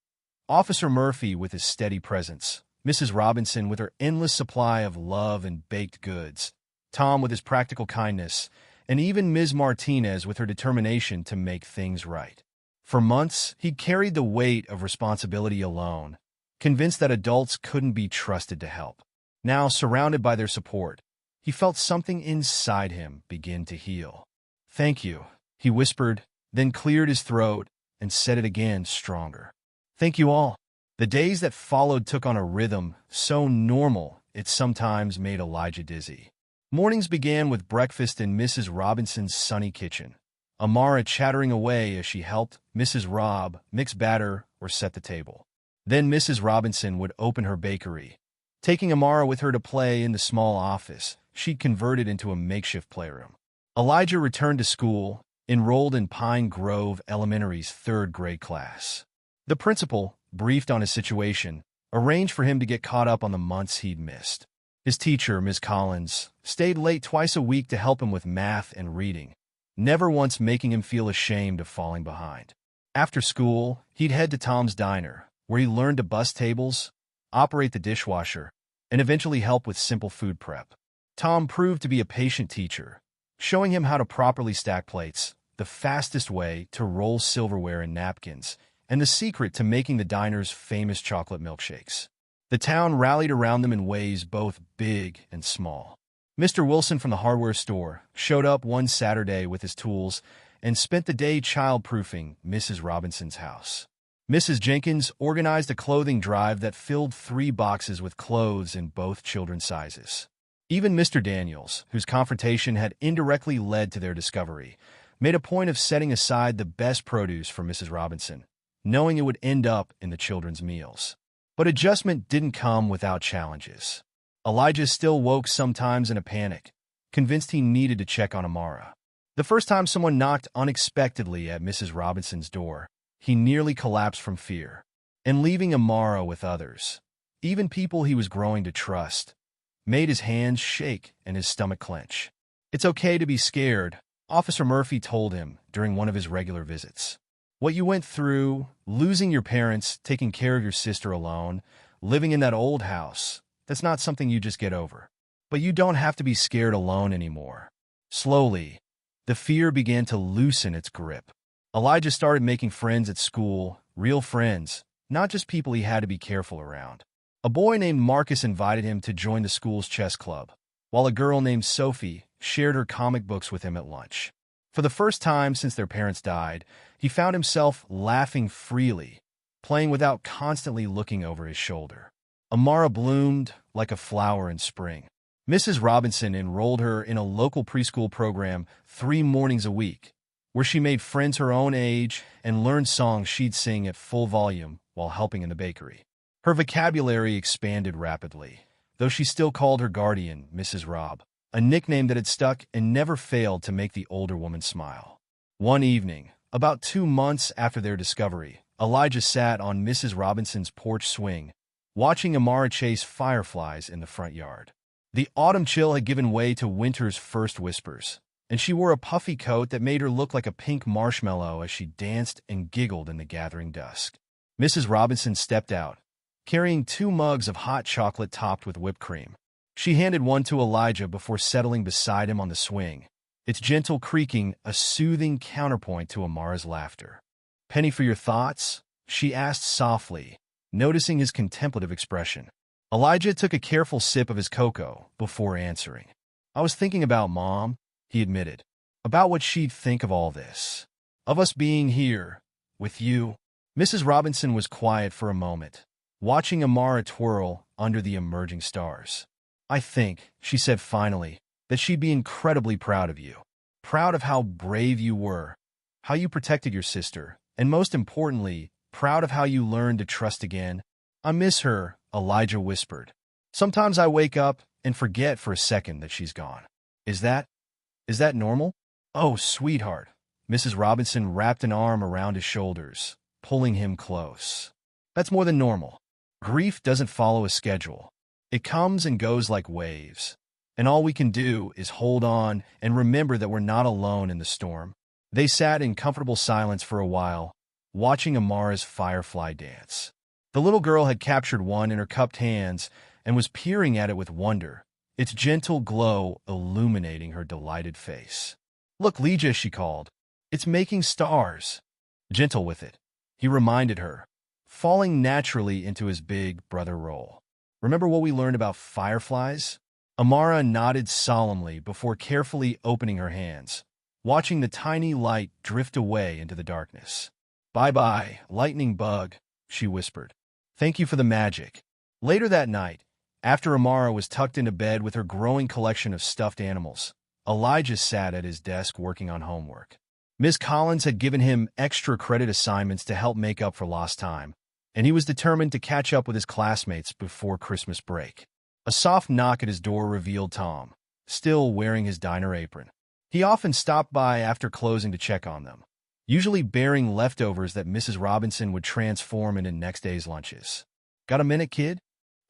Officer Murphy with his steady presence, Mrs. Robinson with her endless supply of love and baked goods, Tom with his practical kindness, and even Ms. Martinez with her determination to make things right. For months, he'd carried the weight of responsibility alone, convinced that adults couldn't be trusted to help. Now, surrounded by their support, he felt something inside him begin to heal. "Thank you," he whispered, then cleared his throat and said it again stronger. "Thank you all." The days that followed took on a rhythm so normal it sometimes made Elijah dizzy. Mornings began with breakfast in Mrs. Robinson's sunny kitchen, Amara chattering away as she helped Mrs. Rob mix batter or set the table. Then Mrs. Robinson would open her bakery, taking Amara with her to play in the small office she'd converted into a makeshift playroom. Elijah returned to school, enrolled in Pine Grove Elementary's third-grade class. The principal, briefed on his situation, arranged for him to get caught up on the months he'd missed. His teacher, Ms. Collins, stayed late twice a week to help him with math and reading, never once making him feel ashamed of falling behind. After school, he'd head to Tom's Diner, where he learned to bus tables, operate the dishwasher, and eventually help with simple food prep. Tom proved to be a patient teacher, showing him how to properly stack plates, the fastest way to roll silverware and napkins, and the secret to making the diner's famous chocolate milkshakes. The town rallied around them in ways both big and small. Mr. Wilson from the hardware store showed up one Saturday with his tools and spent the day child-proofing Mrs. Robinson's house. Mrs. Jenkins organized a clothing drive that filled 3 boxes with clothes in both children's sizes. Even Mr. Daniels, whose confrontation had indirectly led to their discovery, made a point of setting aside the best produce for Mrs. Robinson, knowing it would end up in the children's meals. But adjustment didn't come without challenges. Elijah still woke sometimes in a panic, convinced he needed to check on Amara. The first time someone knocked unexpectedly at Mrs. Robinson's door, he nearly collapsed from fear. And leaving Amara with others, even people he was growing to trust, made his hands shake and his stomach clench. "It's okay to be scared," Officer Murphy told him during one of his regular visits. "What you went through, losing your parents, taking care of your sister alone, living in that old house, that's not something you just get over. But you don't have to be scared alone anymore." Slowly, the fear began to loosen its grip. Elijah started making friends at school, real friends, not just people he had to be careful around. A boy named Marcus invited him to join the school's chess club, while a girl named Sophie shared her comic books with him at lunch. For the first time since their parents died, he found himself laughing freely, playing without constantly looking over his shoulder. Amara bloomed like a flower in spring. Mrs. Robinson enrolled her in a local preschool program 3 mornings a week, where she made friends her own age and learned songs she'd sing at full volume while helping in the bakery. Her vocabulary expanded rapidly, though she still called her guardian Mrs. Rob, a nickname that had stuck and never failed to make the older woman smile. One evening, about 2 months after their discovery, Elijah sat on Mrs. Robinson's porch swing, watching Amara chase fireflies in the front yard. The autumn chill had given way to winter's first whispers, and she wore a puffy coat that made her look like a pink marshmallow as she danced and giggled in the gathering dusk. Mrs. Robinson stepped out, carrying 2 mugs of hot chocolate topped with whipped cream. She handed one to Elijah before settling beside him on the swing, its gentle creaking a soothing counterpoint to Amara's laughter. "Penny for your thoughts?" she asked softly, noticing his contemplative expression. Elijah took a careful sip of his cocoa before answering. "I was thinking about Mom," he admitted, "about what she'd think of all this. Of us being here, with you." Mrs. Robinson was quiet for a moment, watching Amara twirl under the emerging stars. "I think," she said finally, "that she'd be incredibly proud of you. Proud of how brave you were, how you protected your sister, and most importantly, Proud of how you learned to trust again. I miss her, Elijah whispered. Sometimes I wake up and forget for a second that she's gone. Is that normal? Oh, sweetheart. Mrs. Robinson wrapped an arm around his shoulders, pulling him close. That's more than normal. Grief doesn't follow a schedule. It comes and goes like waves. And all we can do is hold on and remember that we're not alone in the storm. They sat in comfortable silence for a while, watching Amara's firefly dance. The little girl had captured one in her cupped hands and was peering at it with wonder, its gentle glow illuminating her delighted face. Look, Legia, she called. It's making stars. Gentle with it, he reminded her, falling naturally into his big brother role. Remember what we learned about fireflies? Amara nodded solemnly before carefully opening her hands, watching the tiny light drift away into the darkness. Bye-bye, lightning bug, she whispered. Thank you for the magic. Later that night, after Amara was tucked into bed with her growing collection of stuffed animals, Elijah sat at his desk working on homework. Ms. Collins had given him extra credit assignments to help make up for lost time, and he was determined to catch up with his classmates before Christmas break. A soft knock at his door revealed Tom, still wearing his diner apron. He often stopped by after closing to check on them, usually bearing leftovers that Mrs. Robinson would transform into next day's lunches. Got a minute, kid?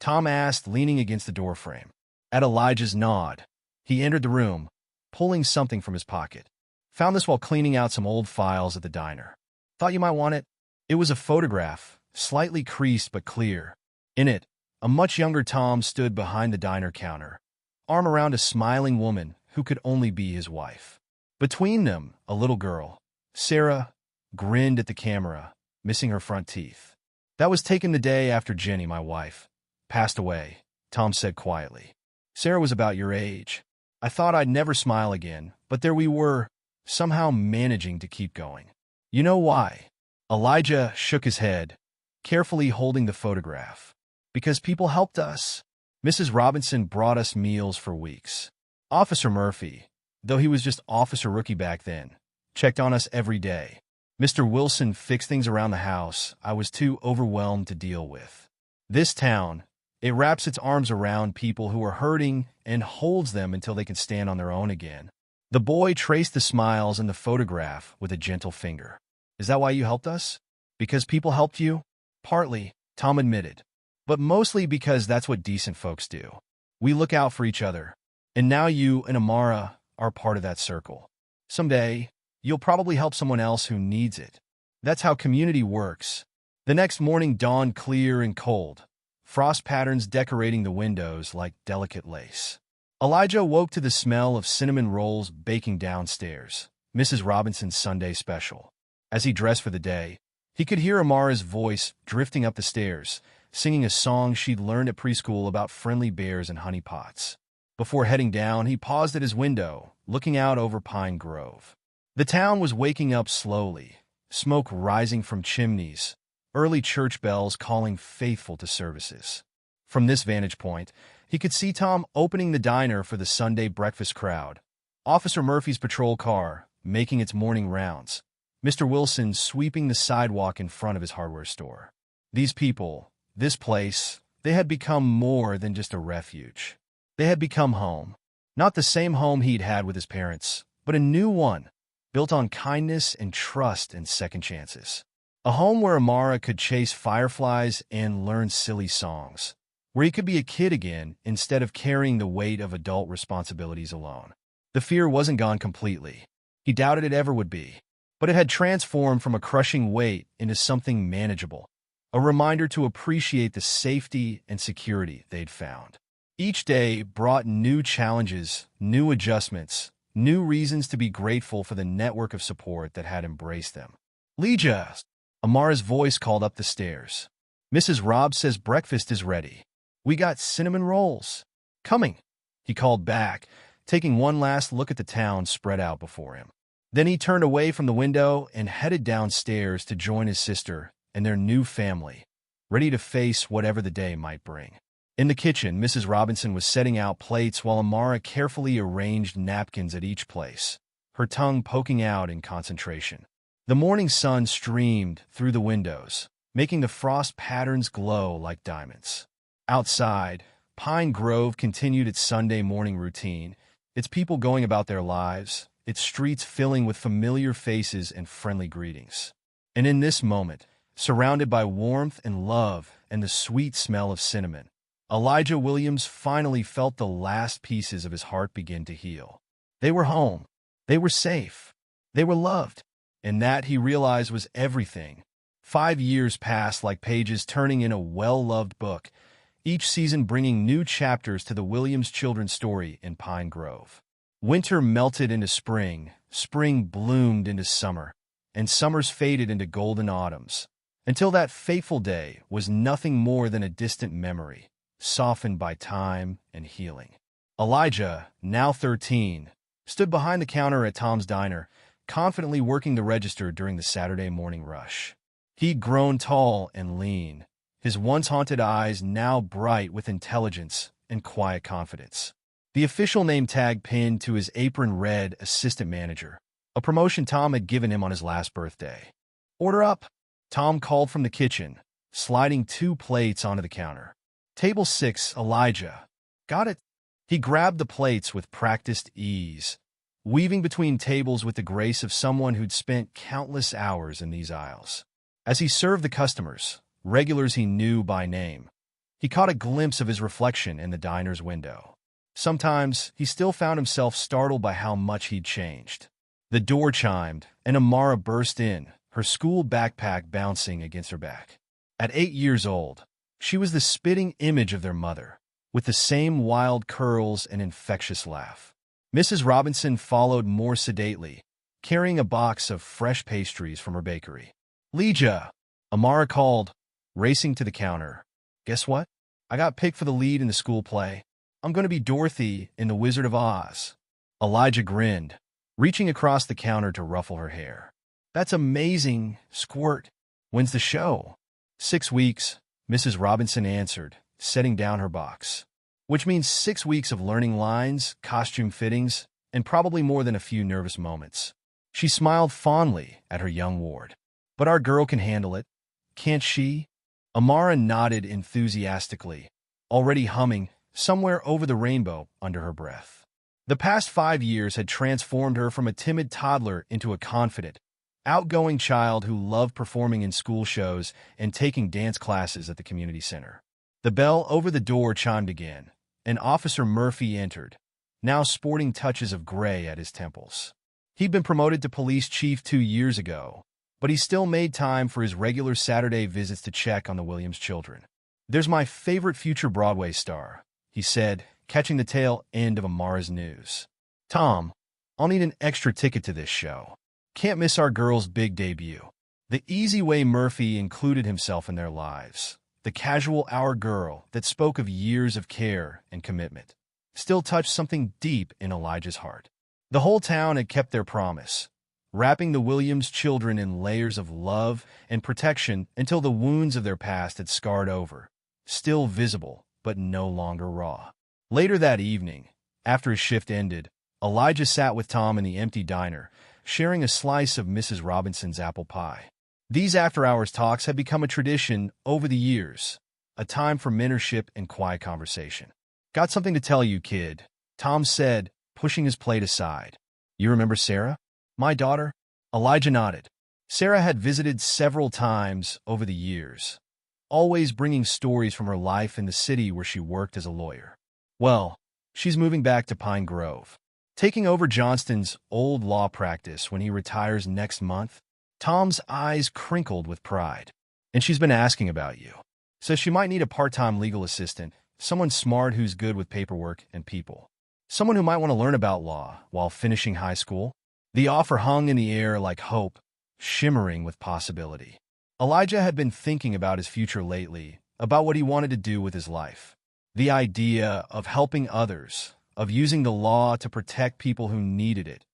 Tom asked, leaning against the doorframe. At Elijah's nod, he entered the room, pulling something from his pocket. Found this while cleaning out some old files at the diner. Thought you might want it? It was a photograph, slightly creased but clear. In it, a much younger Tom stood behind the diner counter, arm around a smiling woman who could only be his wife. Between them, a little girl, Sarah, grinned at the camera, missing her front teeth. That was taken the day after Jenny, my wife, passed away, Tom said quietly. Sarah was about your age. I thought I'd never smile again, but there we were, somehow managing to keep going. You know why? Elijah shook his head, carefully holding the photograph. Because people helped us. Mrs. Robinson brought us meals for weeks. Officer Murphy, though he was just Officer Rookie back then, checked on us every day. Mr. Wilson fixed things around the house I was too overwhelmed to deal with. This town, it wraps its arms around people who are hurting and holds them until they can stand on their own again. The boy traced the smiles in the photograph with a gentle finger. Is that why you helped us? Because people helped you? Partly, Tom admitted. But mostly because that's what decent folks do. We look out for each other. And now you and Amara are part of that circle. Someday, you'll probably help someone else who needs it. That's how community works. The next morning dawned clear and cold, frost patterns decorating the windows like delicate lace. Elijah woke to the smell of cinnamon rolls baking downstairs, Mrs. Robinson's Sunday special. As he dressed for the day, he could hear Amara's voice drifting up the stairs, singing a song she'd learned at preschool about friendly bears and honeypots. Before heading down, he paused at his window, looking out over Pine Grove. The town was waking up slowly, smoke rising from chimneys, early church bells calling faithful to services. From this vantage point, he could see Tom opening the diner for the Sunday breakfast crowd, Officer Murphy's patrol car making its morning rounds, Mr. Wilson sweeping the sidewalk in front of his hardware store. These people, this place, they had become more than just a refuge. They had become home. Not the same home he'd had with his parents, but a new one, built on kindness and trust and second chances. A home where Amara could chase fireflies and learn silly songs, where he could be a kid again instead of carrying the weight of adult responsibilities alone. The fear wasn't gone completely. He doubted it ever would be, but it had transformed from a crushing weight into something manageable, a reminder to appreciate the safety and security they'd found. Each day brought new challenges, new adjustments, new reasons to be grateful for the network of support that had embraced them. Legia! Amara's voice called up the stairs. Mrs. Robb says breakfast is ready. We got cinnamon rolls. Coming, he called back, taking one last look at the town spread out before him. Then he turned away from the window and headed downstairs to join his sister and their new family, ready to face whatever the day might bring. In the kitchen, Mrs. Robinson was setting out plates while Amara carefully arranged napkins at each place, her tongue poking out in concentration. The morning sun streamed through the windows, making the frost patterns glow like diamonds. Outside, Pine Grove continued its Sunday morning routine, its people going about their lives, its streets filling with familiar faces and friendly greetings. And in this moment, surrounded by warmth and love and the sweet smell of cinnamon, Elijah Williams finally felt the last pieces of his heart begin to heal. They were home. They were safe. They were loved. And that, he realized, was everything. 5 years passed like pages turning in a well-loved book, each season bringing new chapters to the Williams children's story in Pine Grove. Winter melted into spring, spring bloomed into summer, and summers faded into golden autumns, until that fateful day was nothing more than a distant memory, softened by time and healing. Elijah, now 13, stood behind the counter at Tom's Diner, confidently working the register during the Saturday morning rush. He'd grown tall and lean, his once-haunted eyes now bright with intelligence and quiet confidence. The official name tag pinned to his apron read Assistant Manager, a promotion Tom had given him on his last birthday. "Order up," Tom called from the kitchen, sliding 2 plates onto the counter. "Table 6, Elijah." "Got it." He grabbed the plates with practiced ease, weaving between tables with the grace of someone who'd spent countless hours in these aisles. As he served the customers, regulars he knew by name, he caught a glimpse of his reflection in the diner's window. Sometimes he still found himself startled by how much he'd changed. The door chimed, and Amara burst in, her school backpack bouncing against her back. At 8 years old, she was the spitting image of their mother, with the same wild curls and infectious laugh. Mrs. Robinson followed more sedately, carrying a box of fresh pastries from her bakery. "Leja," Amara called, racing to the counter. "Guess what? I got picked for the lead in the school play. I'm going to be Dorothy in The Wizard of Oz." Elijah grinned, reaching across the counter to ruffle her hair. "That's amazing, Squirt. When's the show?" 6 weeks, Mrs. Robinson answered, setting down her box. "Which means 6 weeks of learning lines, costume fittings, and probably more than a few nervous moments." She smiled fondly at her young ward. "But our girl can handle it, can't she?" Amara nodded enthusiastically, already humming Somewhere Over the Rainbow under her breath. The past 5 years had transformed her from a timid toddler into a confident, outgoing child who loved performing in school shows and taking dance classes at the community center. The bell over the door chimed again, and Officer Murphy entered, now sporting touches of gray at his temples. He'd been promoted to police chief 2 years ago, but he still made time for his regular Saturday visits to check on the Williams children. "There's my favorite future Broadway star," he said, catching the tail end of Amara's news. "Tom, I'll need an extra ticket to this show. Can't miss our girl's big debut." The easy way Murphy included himself in their lives, the casual our girl that spoke of years of care and commitment, still touched something deep in Elijah's heart. The whole town had kept their promise, wrapping the Williams children in layers of love and protection until the wounds of their past had scarred over, still visible but no longer raw. Later that evening, after his shift ended, Elijah sat with Tom in the empty diner, sharing a slice of Mrs. Robinson's apple pie. These after-hours talks had become a tradition over the years, a time for mentorship and quiet conversation. "Got something to tell you, kid," Tom said, pushing his plate aside. "You remember Sarah? My daughter?" Elijah nodded. Sarah had visited several times over the years, always bringing stories from her life in the city where she worked as a lawyer. "Well, she's moving back to Pine Grove, taking over Johnston's old law practice when he retires next month." Tom's eyes crinkled with pride. "And she's been asking about you. Says she might need a part-time legal assistant, someone smart who's good with paperwork and people. Someone who might want to learn about law while finishing high school." The offer hung in the air like hope, shimmering with possibility. Elijah had been thinking about his future lately, about what he wanted to do with his life. The idea of helping others, of using the law to protect people who needed it.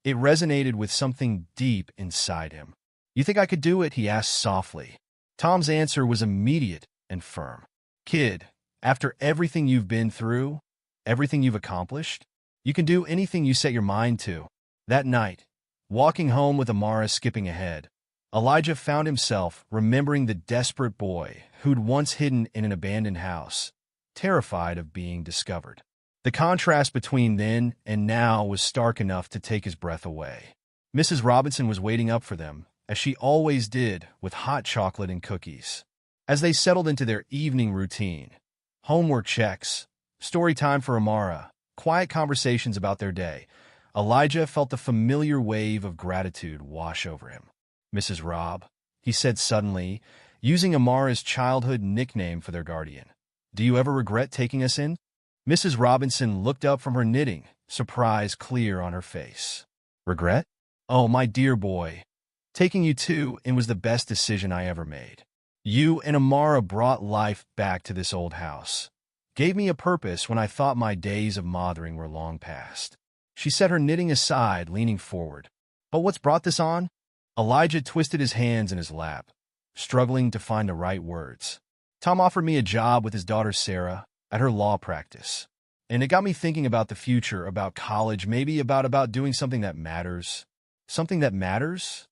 It resonated with something deep inside him. "You think I could do it?" he asked softly. Tom's answer was immediate and firm. "Kid, after everything you've been through, everything you've accomplished, you can do anything you set your mind to." That night, walking home with Amara skipping ahead, Elijah found himself remembering the desperate boy who'd once hidden in an abandoned house, terrified of being discovered. The contrast between then and now was stark enough to take his breath away. Mrs. Robinson was waiting up for them, as she always did, with hot chocolate and cookies. As they settled into their evening routine, homework checks, story time for Amara, quiet conversations about their day, Elijah felt the familiar wave of gratitude wash over him. "Mrs. Robb," he said suddenly, using Amara's childhood nickname for their guardian. "Do you ever regret taking us in?" Mrs. Robinson looked up from her knitting, surprise clear on her face. "Regret? Oh, my dear boy. Taking you two in was the best decision I ever made. You and Amara brought life back to this old house. Gave me a purpose when I thought my days of mothering were long past." She set her knitting aside, leaning forward. "But what's brought this on?" Elijah twisted his hands in his lap, struggling to find the right words. "Tom offered me a job with his daughter Sarah at her law practice. And it got me thinking about the future, about college, maybe about doing something that matters." "Something that matters?"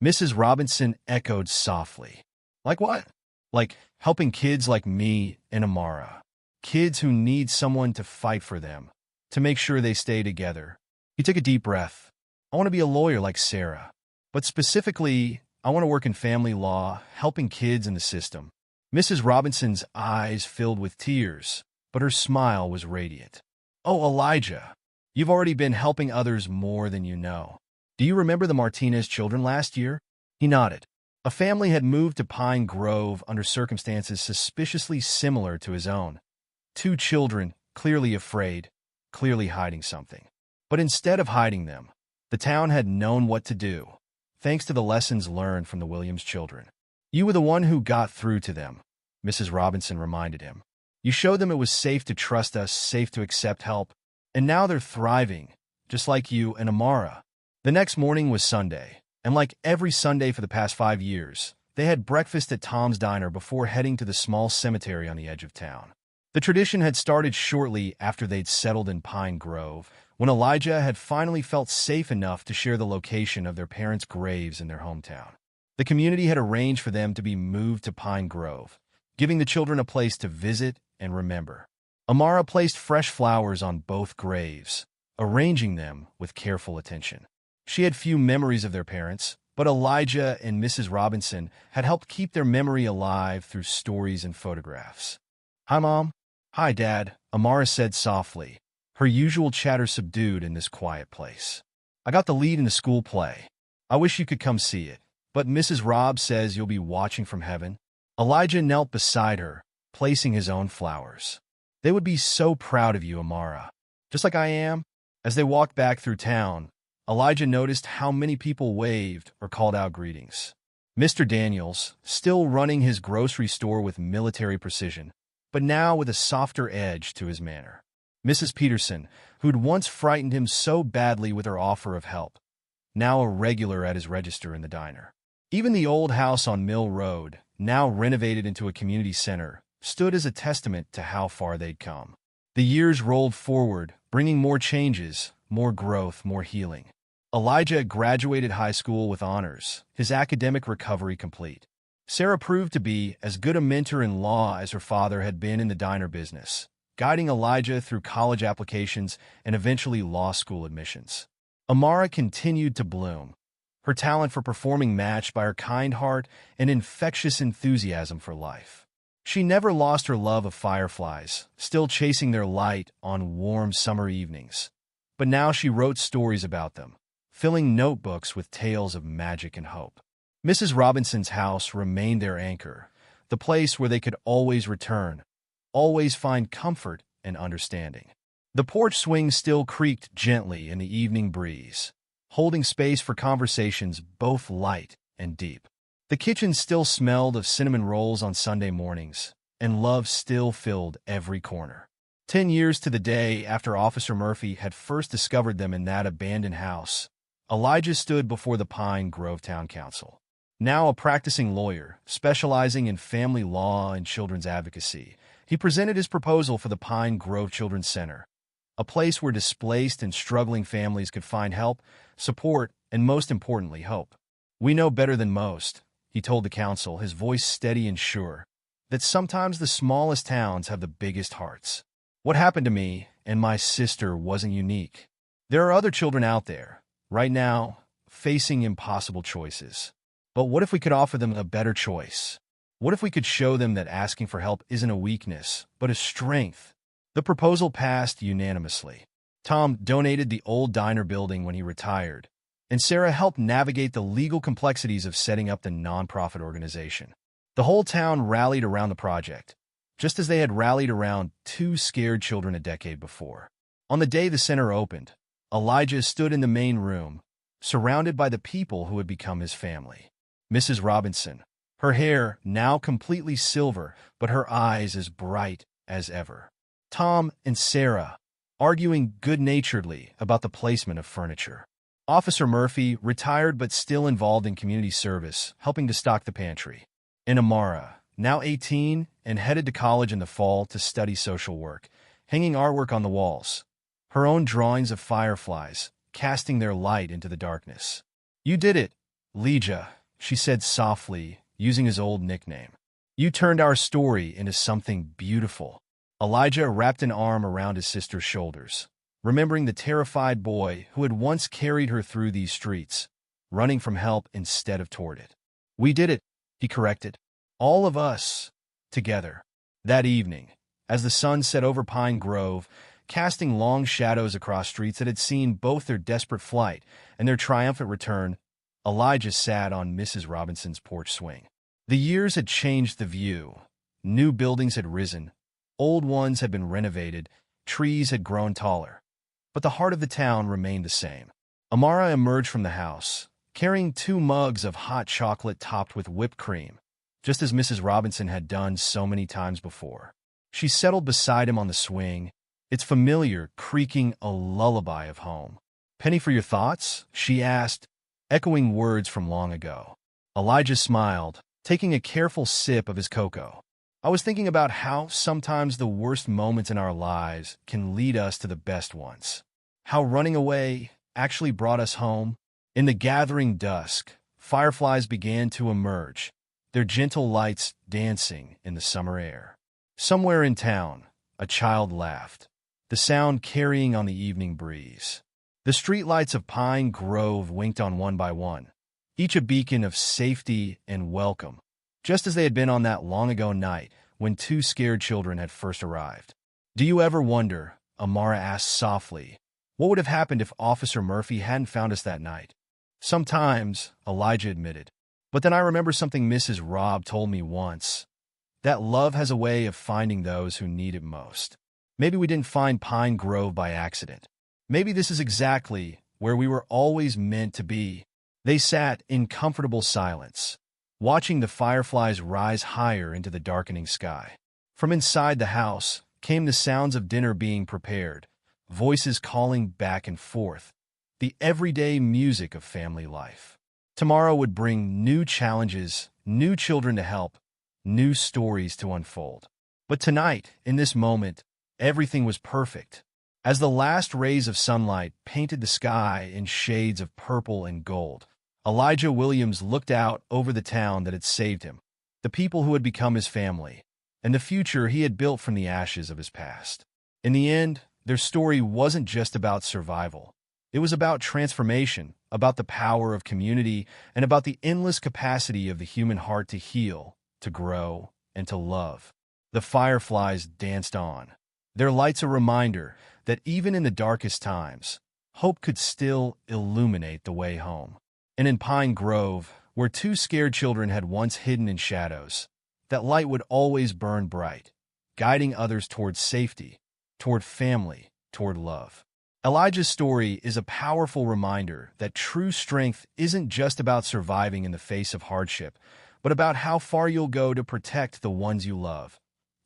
Mrs. Robinson echoed softly. "Like what?" "Like helping kids like me and Amara. Kids who need someone to fight for them, to make sure they stay together." He took a deep breath. "I want to be a lawyer like Sarah. But specifically, I want to work in family law, helping kids in the system." Mrs. Robinson's eyes filled with tears, but her smile was radiant. "Oh, Elijah, you've already been helping others more than you know. Do you remember the Martinez children last year?" He nodded. A family had moved to Pine Grove under circumstances suspiciously similar to his own. 2 children, clearly afraid, clearly hiding something. But instead of hiding them, the town had known what to do, thanks to the lessons learned from the Williams children. "You were the one who got through to them," Mrs. Robinson reminded him. "You showed them it was safe to trust us, safe to accept help, and now they're thriving, just like you and Amara." The next morning was Sunday, and like every Sunday for the past 5 years, they had breakfast at Tom's Diner before heading to the small cemetery on the edge of town. The tradition had started shortly after they'd settled in Pine Grove, when Elijah had finally felt safe enough to share the location of their parents' graves in their hometown. The community had arranged for them to be moved to Pine Grove, giving the children a place to visit and remember. Amara placed fresh flowers on both graves, arranging them with careful attention. She had few memories of their parents, but Elijah and Mrs. Robinson had helped keep their memory alive through stories and photographs. "Hi, Mom." "Hi, Dad," Amara said softly, her usual chatter subdued in this quiet place. "I got the lead in the school play. I wish you could come see it, but Mrs. Robb says you'll be watching from heaven." Elijah knelt beside her, placing his own flowers. "They would be so proud of you, Amara, just like I am." As they walked back through town, Elijah noticed how many people waved or called out greetings. Mr. Daniels, still running his grocery store with military precision, but now with a softer edge to his manner. Mrs. Peterson, who'd once frightened him so badly with her offer of help, now a regular at his register in the diner. Even the old house on Mill Road, now renovated into a community center, stood as a testament to how far they'd come. The years rolled forward, bringing more changes, more growth, more healing. Elijah graduated high school with honors, his academic recovery complete. Sarah proved to be as good a mentor in law as her father had been in the diner business, guiding Elijah through college applications and eventually law school admissions. Amara continued to bloom, her talent for performing matched by her kind heart and infectious enthusiasm for life. She never lost her love of fireflies, still chasing their light on warm summer evenings. But now she wrote stories about them, filling notebooks with tales of magic and hope. Mrs. Robinson's house remained their anchor, the place where they could always return, always find comfort and understanding. The porch swing still creaked gently in the evening breeze, holding space for conversations both light and deep. The kitchen still smelled of cinnamon rolls on Sunday mornings, and love still filled every corner. 10 years to the day after Officer Murphy had first discovered them in that abandoned house, Elijah stood before the Pine Grove Town Council. Now a practicing lawyer, specializing in family law and children's advocacy, he presented his proposal for the Pine Grove Children's Center, a place where displaced and struggling families could find help, support, and most importantly, hope. "We know better than most," he told the council, his voice steady and sure, "that sometimes the smallest towns have the biggest hearts. What happened to me and my sister wasn't unique. There are other children out there, right now, facing impossible choices. But what if we could offer them a better choice? What if we could show them that asking for help isn't a weakness, but a strength?" The proposal passed unanimously. Tom donated the old diner building when he retired, and Sarah helped navigate the legal complexities of setting up the nonprofit organization. The whole town rallied around the project, just as they had rallied around two scared children a decade before. On the day the center opened, Elijah stood in the main room, surrounded by the people who had become his family. Mrs. Robinson, her hair now completely silver, but her eyes as bright as ever. Tom and Sarah, arguing good-naturedly about the placement of furniture. Officer Murphy, retired but still involved in community service, helping to stock the pantry. And Amara, now 18 and headed to college in the fall to study social work, hanging artwork on the walls. Her own drawings of fireflies, casting their light into the darkness. "You did it, Leja," she said softly, using his old nickname. "You turned our story into something beautiful." Elijah wrapped an arm around his sister's shoulders, remembering the terrified boy who had once carried her through these streets, running from help instead of toward it. "We did it," he corrected. "All of us, together." That evening, as the sun set over Pine Grove, casting long shadows across streets that had seen both their desperate flight and their triumphant return, Elijah sat on Mrs. Robinson's porch swing. The years had changed the view. New buildings had risen. Old ones had been renovated. Trees had grown taller. But the heart of the town remained the same. Amara emerged from the house, carrying 2 mugs of hot chocolate topped with whipped cream, just as Mrs. Robinson had done so many times before. She settled beside him on the swing, its familiar creaking a lullaby of home. "Penny for your thoughts?" she asked, echoing words from long ago. Elijah smiled, taking a careful sip of his cocoa. "I was thinking about how sometimes the worst moments in our lives can lead us to the best ones. How running away actually brought us home." In the gathering dusk, fireflies began to emerge, their gentle lights dancing in the summer air. Somewhere in town, a child laughed, the sound carrying on the evening breeze. The streetlights of Pine Grove winked on one by one, each a beacon of safety and welcome, just as they had been on that long-ago night when 2 scared children had first arrived. "Do you ever wonder," Amara asked softly, "what would have happened if Officer Murphy hadn't found us that night?" "Sometimes," Elijah admitted. "But then I remember something Mrs. Robb told me once, that love has a way of finding those who need it most. Maybe we didn't find Pine Grove by accident. Maybe this is exactly where we were always meant to be." They sat in comfortable silence, watching the fireflies rise higher into the darkening sky. From inside the house came the sounds of dinner being prepared, voices calling back and forth, the everyday music of family life. Tomorrow would bring new challenges, new children to help, new stories to unfold. But tonight, in this moment, everything was perfect. As the last rays of sunlight painted the sky in shades of purple and gold, Elijah Williams looked out over the town that had saved him, the people who had become his family, and the future he had built from the ashes of his past. In the end, their story wasn't just about survival. It was about transformation, about the power of community, and about the endless capacity of the human heart to heal, to grow, and to love. The fireflies danced on, their lights a reminder that even in the darkest times, hope could still illuminate the way home. And in Pine Grove, where 2 scared children had once hidden in shadows, that light would always burn bright, guiding others toward safety, toward family, toward love. Elijah's story is a powerful reminder that true strength isn't just about surviving in the face of hardship, but about how far you'll go to protect the ones you love,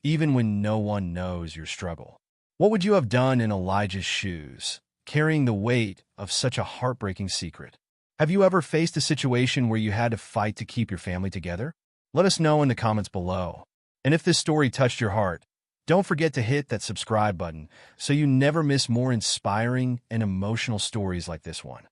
even when no one knows your struggle. What would you have done in Elijah's shoes, carrying the weight of such a heartbreaking secret? Have you ever faced a situation where you had to fight to keep your family together? Let us know in the comments below. And if this story touched your heart, don't forget to hit that subscribe button so you never miss more inspiring and emotional stories like this one.